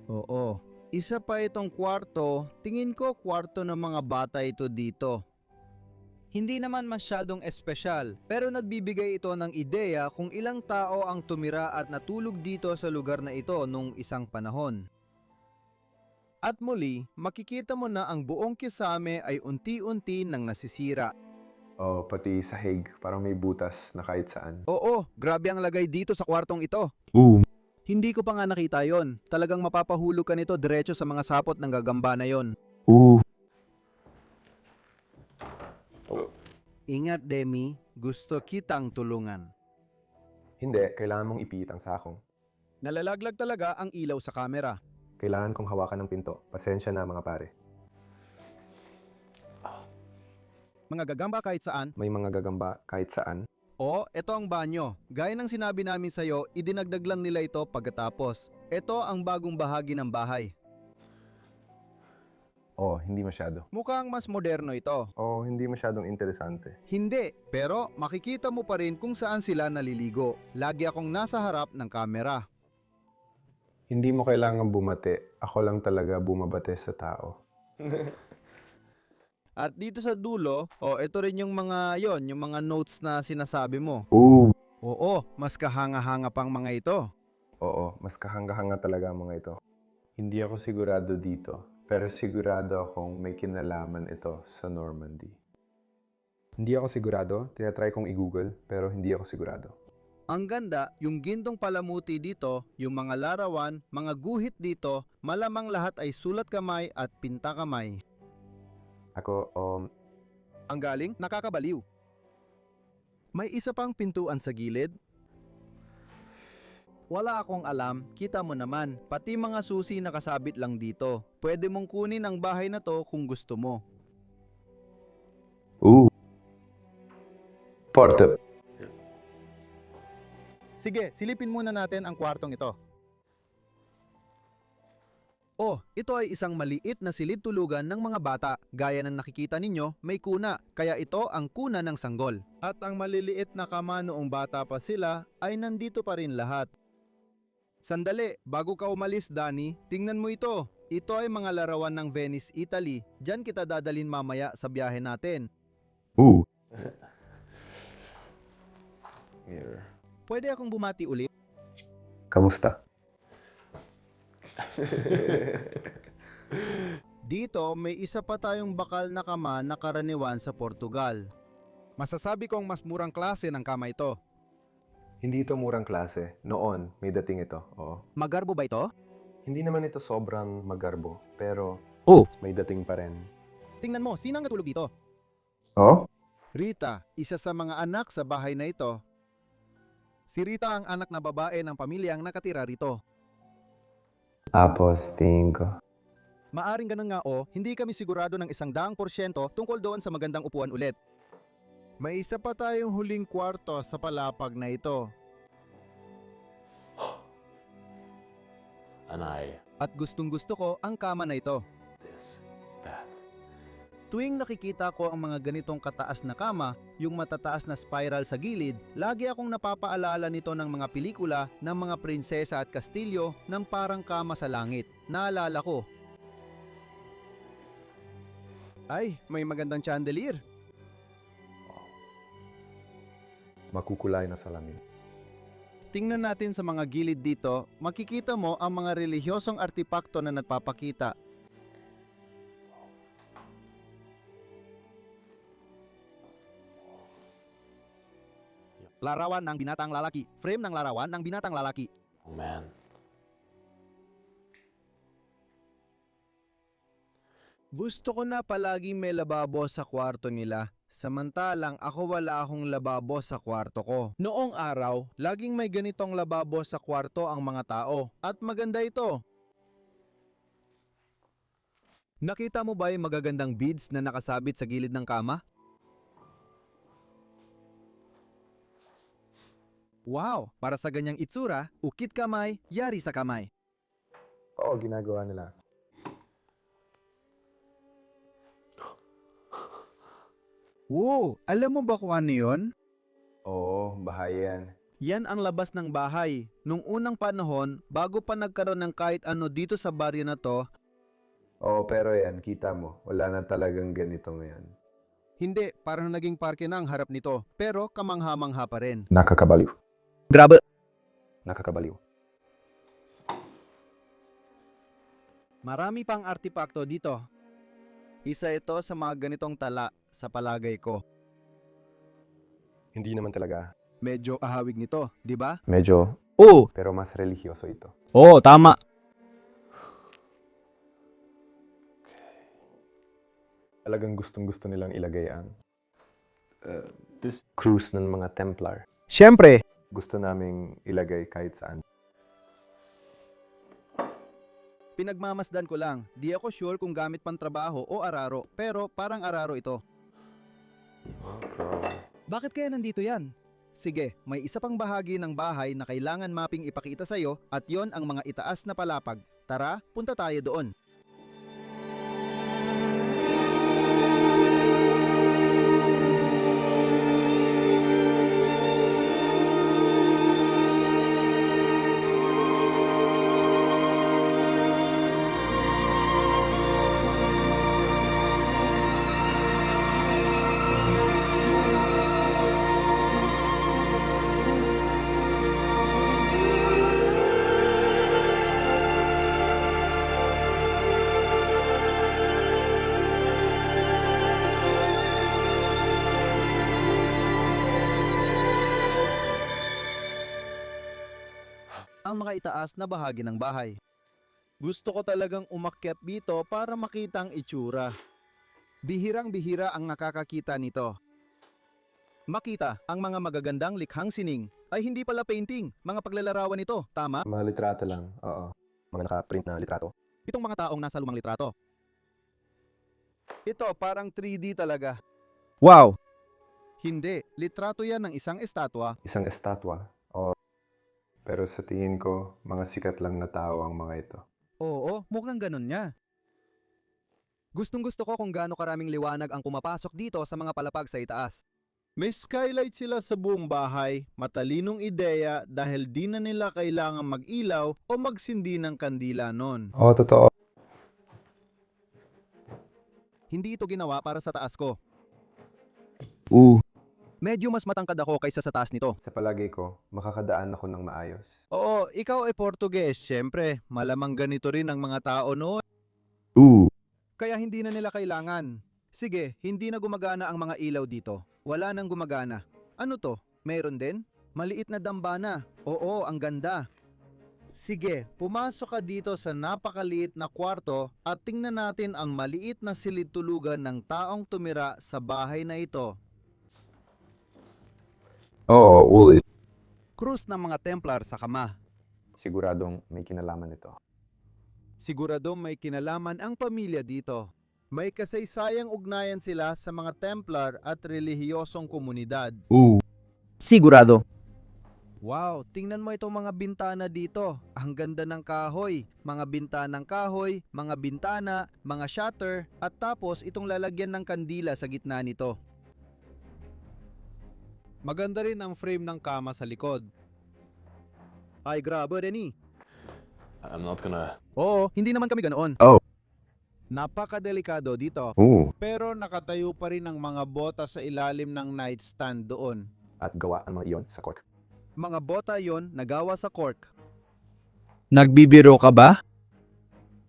Oo. Isa pa itong kwarto, tingin ko kwarto ng mga bata ito dito. Hindi naman masyadong espesyal, pero nagbibigay ito ng ideya kung ilang tao ang tumira at natulog dito sa lugar na ito nung isang panahon. At muli, makikita mo na ang buong Kisame ay unti-unti nang nasisira. Oh, pati sahig, parang may butas na kahit saan. Oo, grabe ang lagay dito sa kwartong ito. Hindi ko pa nga nakita yon. Talagang mapapahulog ka nito diretso sa mga sapot ng gagamba na yon. Ingat, Demi. Gusto kitang tulungan. Hindi, kailangan mong ipihit ang sakong. Nalalaglag talaga ang ilaw sa kamera. Kailangan kong hawakan ng pinto. Pasensya na mga pare. Mga gagamba kahit saan. May mga gagamba kahit saan. O, ito ang banyo. Gaya ng sinabi namin sa'yo, idinagdag lang nila ito pagkatapos. Ito ang bagong bahagi ng bahay. Oh, hindi masyado. Mukhang mas moderno ito. Oh, hindi masyadong interesante. Hindi, pero makikita mo pa rin kung saan sila naliligo. Lagi akong nasa harap ng kamera. Hindi mo kailangan bumate. Ako lang talaga bumabate sa tao. At dito sa dulo, ito rin yung mga yung mga notes na sinasabi mo. Oo, mas kahanga-hanga pang mga ito. Oo, mas kahanga-hanga talaga ang mga ito. Hindi ako sigurado dito, pero sigurado akong may kinalaman ito sa Normandy. Hindi ako sigurado, tinatry kong i-google, pero hindi ako sigurado. Ang ganda, yung gintong palamuti dito, yung mga larawan, mga guhit dito, malamang lahat ay sulat kamay at pinta kamay. Ako, Ang galing, nakakabaliw. May isa pang pintuan sa gilid. Wala akong alam, kita mo naman, pati mga susi nakasabit lang dito. Pwede mong kunin ang bahay na to kung gusto mo. Porte. Sige, silipin muna natin ang kwartong ito. Oh, ito ay isang maliit na silid tulugan ng mga bata. Gaya ng nakikita ninyo, may kuna, kaya ito ang kuna ng sanggol. At ang maliliit na kama noong bata pa sila ay nandito pa rin lahat. Sandali, bago ka umalis, Dani, tingnan mo ito. Ito ay mga larawan ng Venice, Italy. Diyan kita dadalhin mamaya sa biyahe natin. Here. Pwede akong bumati ulit? Kamusta? Dito, may isa pa tayong bakal na kama na karaniwan sa Portugal. Masasabi kong mas murang klase ng kama ito. Hindi ito murang klase. Noon, may dating ito. Oo. Magarbo ba ito? Hindi naman ito sobrang magarbo, pero may dating pa rin. Tingnan mo, sino ang natulog dito? Oh? Rita, isa sa mga anak sa bahay na ito. Si Rita ang anak na babae ng pamilyang nakatira rito. Apostingo. Maaring ganun nga hindi kami sigurado ng 100% tungkol doon sa magandang upuan ulit. May isa pa tayong huling kwarto sa palapag na ito. And I At gustong gusto ko ang kama na ito. this bath. Tuwing nakikita ko ang mga ganitong kataas na kama, yung matataas na spiral sa gilid, lagi akong napapaalala nito ng mga pelikula ng mga prinsesa at kastilyo ng parang kama sa langit. Naalala ko. Ay, may magandang chandelier. Makukulay na salamin. Tingnan natin sa mga gilid dito, makikita mo ang mga relihiyosong artipakto na nagpapakita. Larawan ng binatang lalaki. Frame ng larawan ng binatang lalaki. Oh man. Gusto ko na palaging may lababo sa kwarto nila. Samantalang ako wala akong lababo sa kwarto ko. Noong araw, laging may ganitong lababo sa kwarto ang mga tao. At maganda ito. Nakita mo ba yung magagandang beads na nakasabit sa gilid ng kama? Wow! Para sa ganyang itsura, ukit kamay, yari sa kamay. Oo, ginagawa nila. Wow! Alam mo ba kung ano yun? Oo, bahay yan. Yan ang labas ng bahay. Nung unang panahon, bago pa nagkaroon ng kahit ano dito sa baryo na to, Oo, pero yan, kita mo, wala na talagang ganito ngayon. hindi, parang naging parke na ang harap nito. Pero kamangha-mangha pa rin. Nakakabaliw. Grabe! Nakakabaliw. Marami pang artipakto dito. Isa ito sa mga ganitong tala sa palagay ko. Hindi naman talaga. Medyo ahawig nito, di ba? Medyo, Oo! pero mas religyoso ito. Oo, tama! Talagang gustong-gusto nilang ilagay ang this cruise ng mga Templar. Siyempre! Gusto naming ilagay kahit saan. Pinagmamasdan ko lang. Di ako sure kung gamit pang trabaho o araro, pero parang araro ito. Bakit kaya nandito yan? Sige, may isa pang bahagi ng bahay na kailangan maping ipakita sa'yo at yon ang mga itaas na palapag. Tara, punta tayo doon. Ang mga itaas na bahagi ng bahay. Gusto ko talagang umakyat dito para makita ang itsura. Bihirang-bihira ang nakakakita nito. Makita ang mga magagandang likhang sining ay hindi pala painting, mga paglalarawan nito, tama? Mga litrato lang, oo. Mga naka-print na litrato. Itong mga taong nasa lumang litrato. Ito parang 3D talaga. Wow! Hindi, litrato yan ng isang estatwa. Isang estatwa. Oo. Pero sa tingin ko, mga sikat lang na tao ang mga ito. Oo, mukhang ganun niya. Gustong-gusto ko kung gaano karaming liwanag ang pumapasok dito sa mga palapag sa itaas. May skylight sila sa buong bahay, matalinong ideya dahil di na nila kailangan mag-ilaw o magsindi ng kandila nun. Oo, totoo. Hindi ito ginawa para sa taas ko. Oo. Medyo mas matangkad ako kaysa sa taas nito. Sa palagay ko, makakadaan ako ng maayos. Oo, ikaw ay Portuguese, syempre. Malamang ganito rin ang mga tao noon. Oo. Kaya hindi na nila kailangan. Sige, hindi na gumagana ang mga ilaw dito. Wala nang gumagana. Ano to? Mayroon din? Maliit na dambana. Oo, ang ganda. Sige, pumasok ka dito sa napakaliit na kwarto at tingnan natin ang maliit na silid tulugan ng taong tumira sa bahay na ito. Oo, ulit. Krus ng mga Templar sa kama. Siguradong may kinalaman ito. Sigurado may kinalaman ang pamilya dito. May kasaysayang ugnayan sila sa mga Templar at relihiyosong komunidad. Oo. Sigurado. Wow, tingnan mo itong mga bintana dito. Ang ganda ng kahoy. Mga bintanang kahoy, mga bintana, mga shutter, at tapos itong lalagyan ng kandila sa gitna nito. Maganda rin ang frame ng kama sa likod. Ay grabe, Reni. I'm not gonna... Oo, hindi naman kami ganoon. Napakadelikado dito. Ooh. Pero nakatayo pa rin ang mga bota sa ilalim ng nightstand doon. At gawa ang mga iyon sa cork. Mga bota yon nagawa sa cork. Nagbibiro ka ba?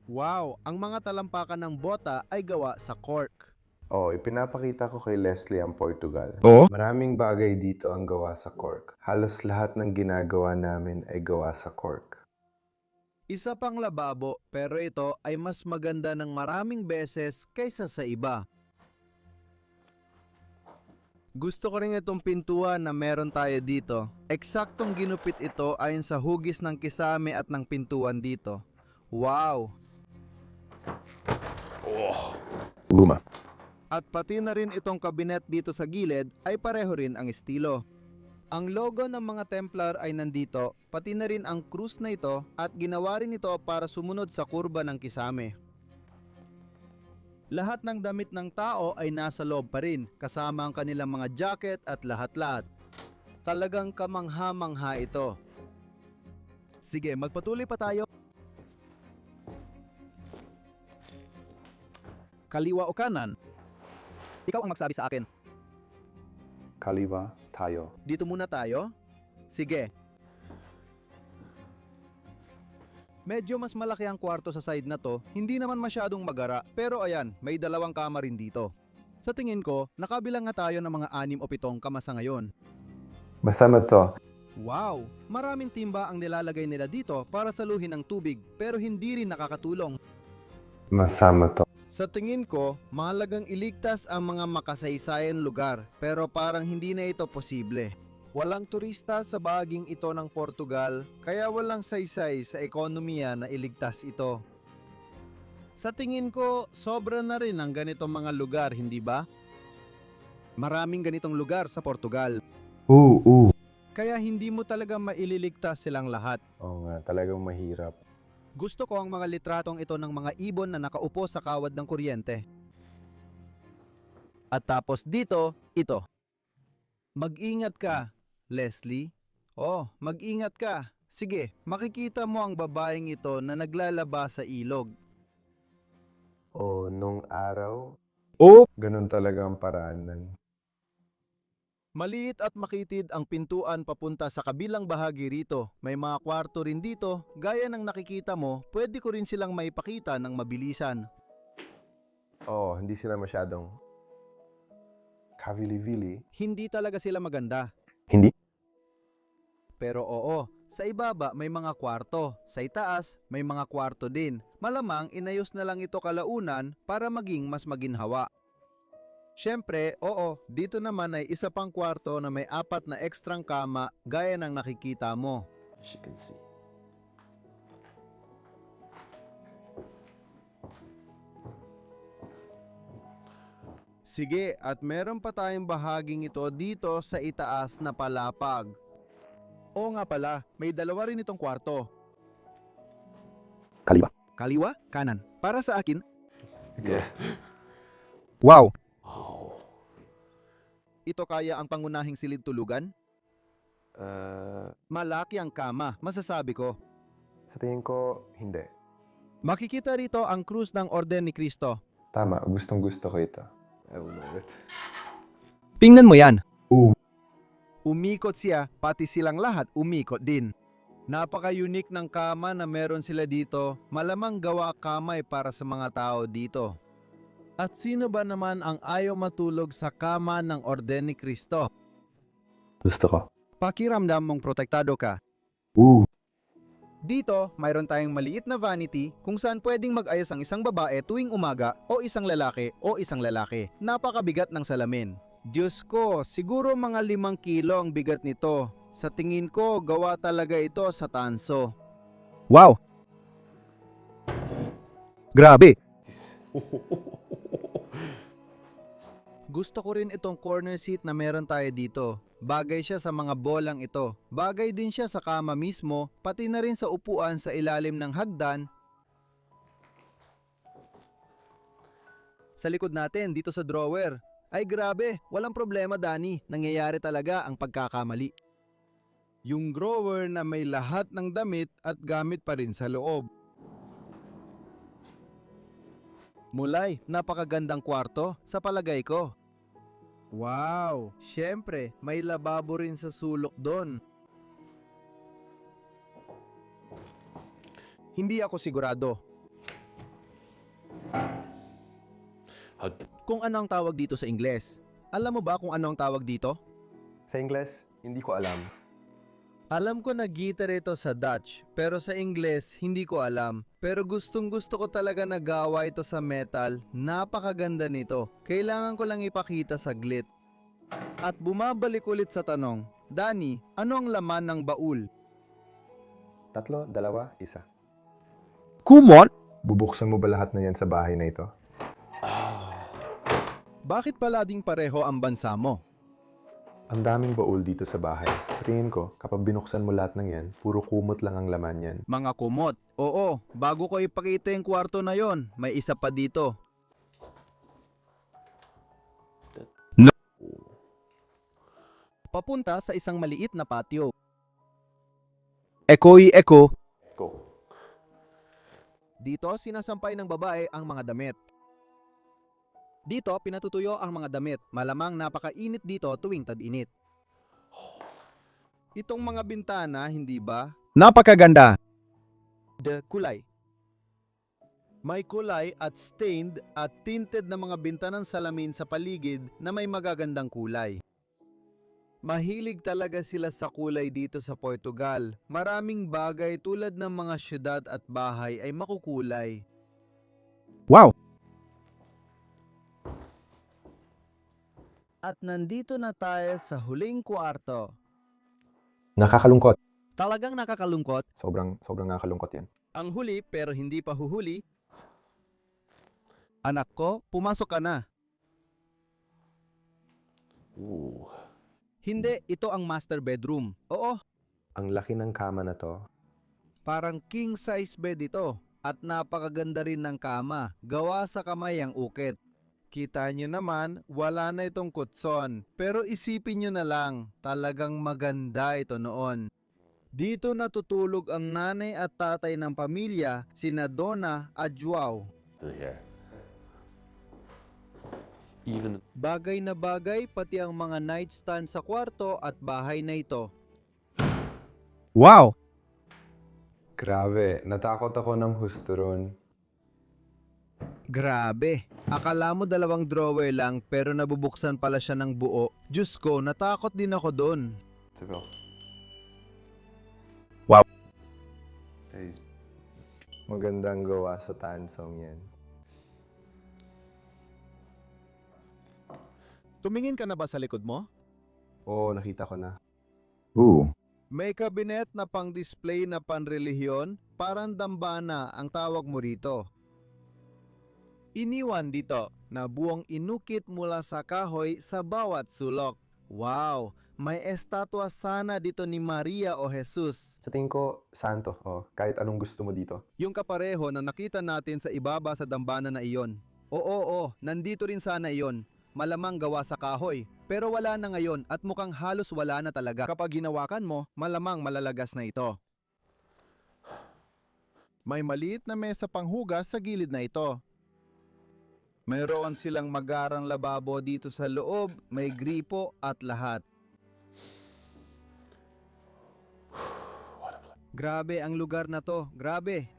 Wow, ang mga talampakan ng bota ay gawa sa cork. Oh, ipinapakita ko kay Leslie ang Portugal. Oo? Maraming bagay dito ang gawa sa cork. Halos lahat ng ginagawa namin ay gawa sa cork. Isa pang lababo, pero ito ay mas maganda ng maraming beses kaysa sa iba. Gusto ko rin itong pintuan na meron tayo dito. Eksaktong ginupit ito ayon sa hugis ng kisame at ng pintuan dito. Wow! Luma. At pati na rin itong kabinet dito sa gilid ay pareho rin ang estilo. Ang logo ng mga Templar ay nandito, pati na rin ang krus na ito at ginawa rin ito para sumunod sa kurba ng kisame. Lahat ng damit ng tao ay nasa loob pa rin, kasama ang kanilang mga jacket at lahat-lahat. Talagang kamangha-mangha ito. Sige, magpatuloy pa tayo. Kaliwa o kanan? Ikaw ang magsabi sa akin. Kaliwa tayo. Dito muna tayo? Sige. Medyo mas malaki ang kwarto sa side na to, hindi naman masyadong magara, pero ayan, may dalawang kama rin dito. Sa tingin ko, nakabilang nga tayo ng mga 6 o 7 kama sa ngayon. Masama to. Wow! Maraming timba ang nilalagay nila dito para saluhin ang tubig, pero hindi rin nakakatulong. Masama to. Sa tingin ko, mahalagang iligtas ang mga makasaysayan lugar, pero parang hindi na ito posible. Walang turista sa bahaging ito ng Portugal, kaya walang saysay sa ekonomiya na iligtas ito. Sa tingin ko, sobra na rin ang ganitong mga lugar, hindi ba? Maraming ganitong lugar sa Portugal, Ooh. kaya hindi mo talaga maililigtas silang lahat. Oo nga, talagang mahirap. Gusto ko ang mga litratong ito ng mga ibon na nakaupo sa kawad ng kuryente. At tapos dito, ito. Mag-ingat ka, Leslie. Oh, mag-ingat ka. Sige, makikita mo ang babaeng ito na naglalaba sa ilog. O nung araw, Oh. ganun talaga ang paraanan. Maliit at makitid ang pintuan papunta sa kabilang bahagi rito. May mga kwarto rin dito, gaya ng nakikita mo, pwede ko rin silang maipakita ng mabilisan. Oo, hindi sila masyadong kavili-vili. Hindi talaga sila maganda. Hindi? Pero oo, sa ibaba may mga kwarto, sa itaas may mga kwarto din. Malamang inayos na lang ito kalaunan para maging mas maginhawa. Siyempre, oo, dito naman ay isa pang kwarto na may 4 na ekstrang kama gaya ng nakikita mo. As you can see. Sige, at meron pa tayong bahaging ito dito sa itaas na palapag. Oo nga pala, may 2 rin itong kwarto. Kaliwa. Kaliwa, kanan. Para sa akin, Yeah. wow! Oh. Ito kaya ang pangunahing silid tulugan? Malaki ang kama, masasabi ko. Sa tingin ko, hindi. Makikita rito ang krus ng Orden ni Cristo. Tama, gustong gusto ko ito. I will love it. Tingnan mo yan. Oo. Umikot siya, pati silang lahat umikot din. Napaka-unique ng kama na meron sila dito, malamang gawa kamay para sa mga tao dito. At sino ba naman ang ayaw matulog sa kama ng Orden ni Cristo? Gusto ko. Pakiramdam mong protektado ka. Ooh. Dito, mayroon tayong maliit na vanity kung saan pwedeng mag-ayos ang isang babae tuwing umaga o isang lalaki. Napakabigat ng salamin. Diyos ko, siguro mga 5 kilo ang bigat nito. Sa tingin ko, gawa talaga ito sa tanso. Wow! Grabe! Gusto ko rin itong corner seat na meron tayo dito. Bagay siya sa mga bolang ito. Bagay din siya sa kama mismo, pati na rin sa upuan sa ilalim ng hagdan. Sa likod natin, dito sa drawer. Ay grabe, walang problema Danny. Nangyayari talaga ang pagkakamali. Yung drawer na may lahat ng damit at gamit pa rin sa loob. Mulay, napakagandang kwarto sa palagay ko. Wow! Siyempre, may lababo rin sa sulok doon. Hindi ako sigurado. Kung ano ang tawag dito sa Ingles. Alam mo ba kung ano ang tawag dito? Sa Ingles, hindi ko alam. Alam ko na gitar ito sa Dutch, pero sa Ingles, hindi ko alam. Pero gustong gusto ko talaga na gawa ito sa metal. Napakaganda nito. Kailangan ko lang ipakita saglit. At bumabalik ulit sa tanong, Danny, ano ang laman ng baul? 3, 2, 1. Kumot? Bubuksan mo ba lahat na yan sa bahay na ito? Bakit palading pareho ang bansa mo? Ang daming baul dito sa bahay. Sa tingin ko, kapag binuksan mo lahat ng yan, puro kumot lang ang laman yan. Mga kumot. Oo, bago ko ipakita yung kwarto na yon, may isa pa dito. Papunta sa isang maliit na patio. Eko. Go. Dito, sinasampay ng babae ang mga damit. Dito, pinatutuyo ang mga damit. Malamang napakainit dito tuwing tag-init. Itong mga bintana, hindi ba? Napakaganda! Kulay. May kulay at stained at tinted na mga bintanang salamin sa paligid na may magagandang kulay. Mahilig talaga sila sa kulay dito sa Portugal. Maraming bagay tulad ng mga syudad at bahay ay makukulay. Wow! At nandito na tayo sa huling kwarto. Nakakalungkot. Talagang nakakalungkot. Sobrang nakakalungkot yan. Ang huli pero hindi pa huhuli. Anak ko, pumasok ka na. Ooh. Hindi, ito ang master bedroom. Oo, Ang laki ng kama na to. parang king size bed ito. At napakaganda rin ng kama. Gawa sa kamay ang ukit. Kita nyo naman, wala na itong kutson. Pero isipin nyo na lang, talagang maganda ito noon. Dito natutulog ang nanay at tatay ng pamilya, sina Donna at Joao. Even Bagay na bagay pati ang mga nightstand sa kwarto at bahay na ito. Wow! Grabe, natakot ako ng husto ron. Grabe! Akala mo 2 drawer lang pero nabubuksan pala siya ng buo. Diyos ko, natakot din ako doon. Wow. Guys, magandang gawa sa tansong yan. Tumingin ka na ba sa likod mo? Oo, nakita ko na. May kabinet na pang-display na panrelihiyon, parang dambana ang tawag mo rito. Iniwan dito na buwang inukit mula sa kahoy sa bawat sulok. Wow! May estatwa sana dito ni Maria o Jesus. Sa tingin ko, santo. Oh, kahit anong gusto mo dito. Yung kapareho na nakita natin sa ibaba sa dambana na iyon. Oo, nandito rin sana iyon. Malamang gawa sa kahoy. Pero wala na ngayon at mukhang halos wala na talaga. Kapag hinawakan mo, malamang malalagas na ito. May maliit na mesa panghugas sa gilid na ito. Mayroon silang magarang lababo dito sa loob, may gripo at lahat. Grabe ang lugar na to. Grabe.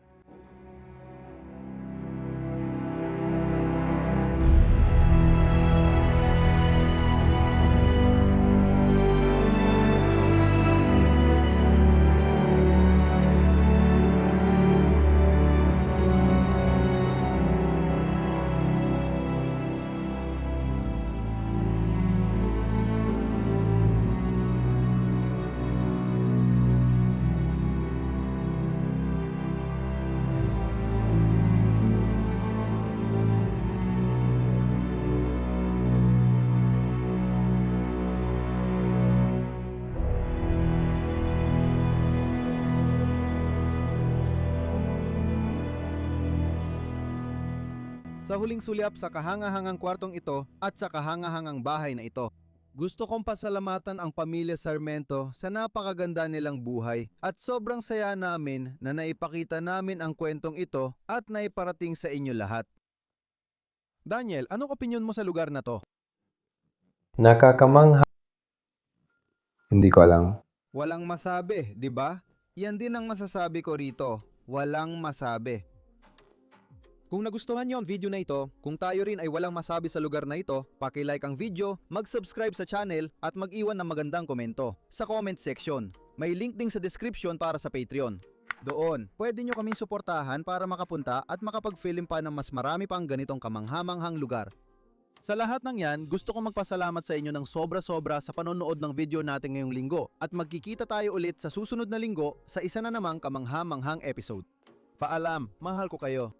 Sa huling sulyap sa kahangahangang kwartong ito at sa kahangahangang bahay na ito. Gusto kong pasalamatan ang pamilya Sarmiento sa napakaganda nilang buhay at sobrang saya namin na naipakita namin ang kwentong ito at naiparating sa inyo lahat. Daniel, anong opinyon mo sa lugar na to? Nakakamangha. Hindi ko alam. Walang masabi, di ba? Yan din ang masasabi ko rito. Walang masabi. Kung nagustuhan niyo ang video na ito, kung tayo rin ay walang masabi sa lugar na ito, paki-like ang video, mag-subscribe sa channel at mag-iwan ng magandang komento sa comment section. May link din sa description para sa Patreon. Doon, pwede nyo kaming suportahan para makapunta at makapag-film pa ng mas marami pang ganitong kamanghamanghang lugar. Sa lahat ng yan, gusto kong magpasalamat sa inyo ng sobra-sobra sa panonood ng video natin ngayong linggo at magkikita tayo ulit sa susunod na linggo sa isa na namang kamanghamanghang episode. Paalam, mahal ko kayo.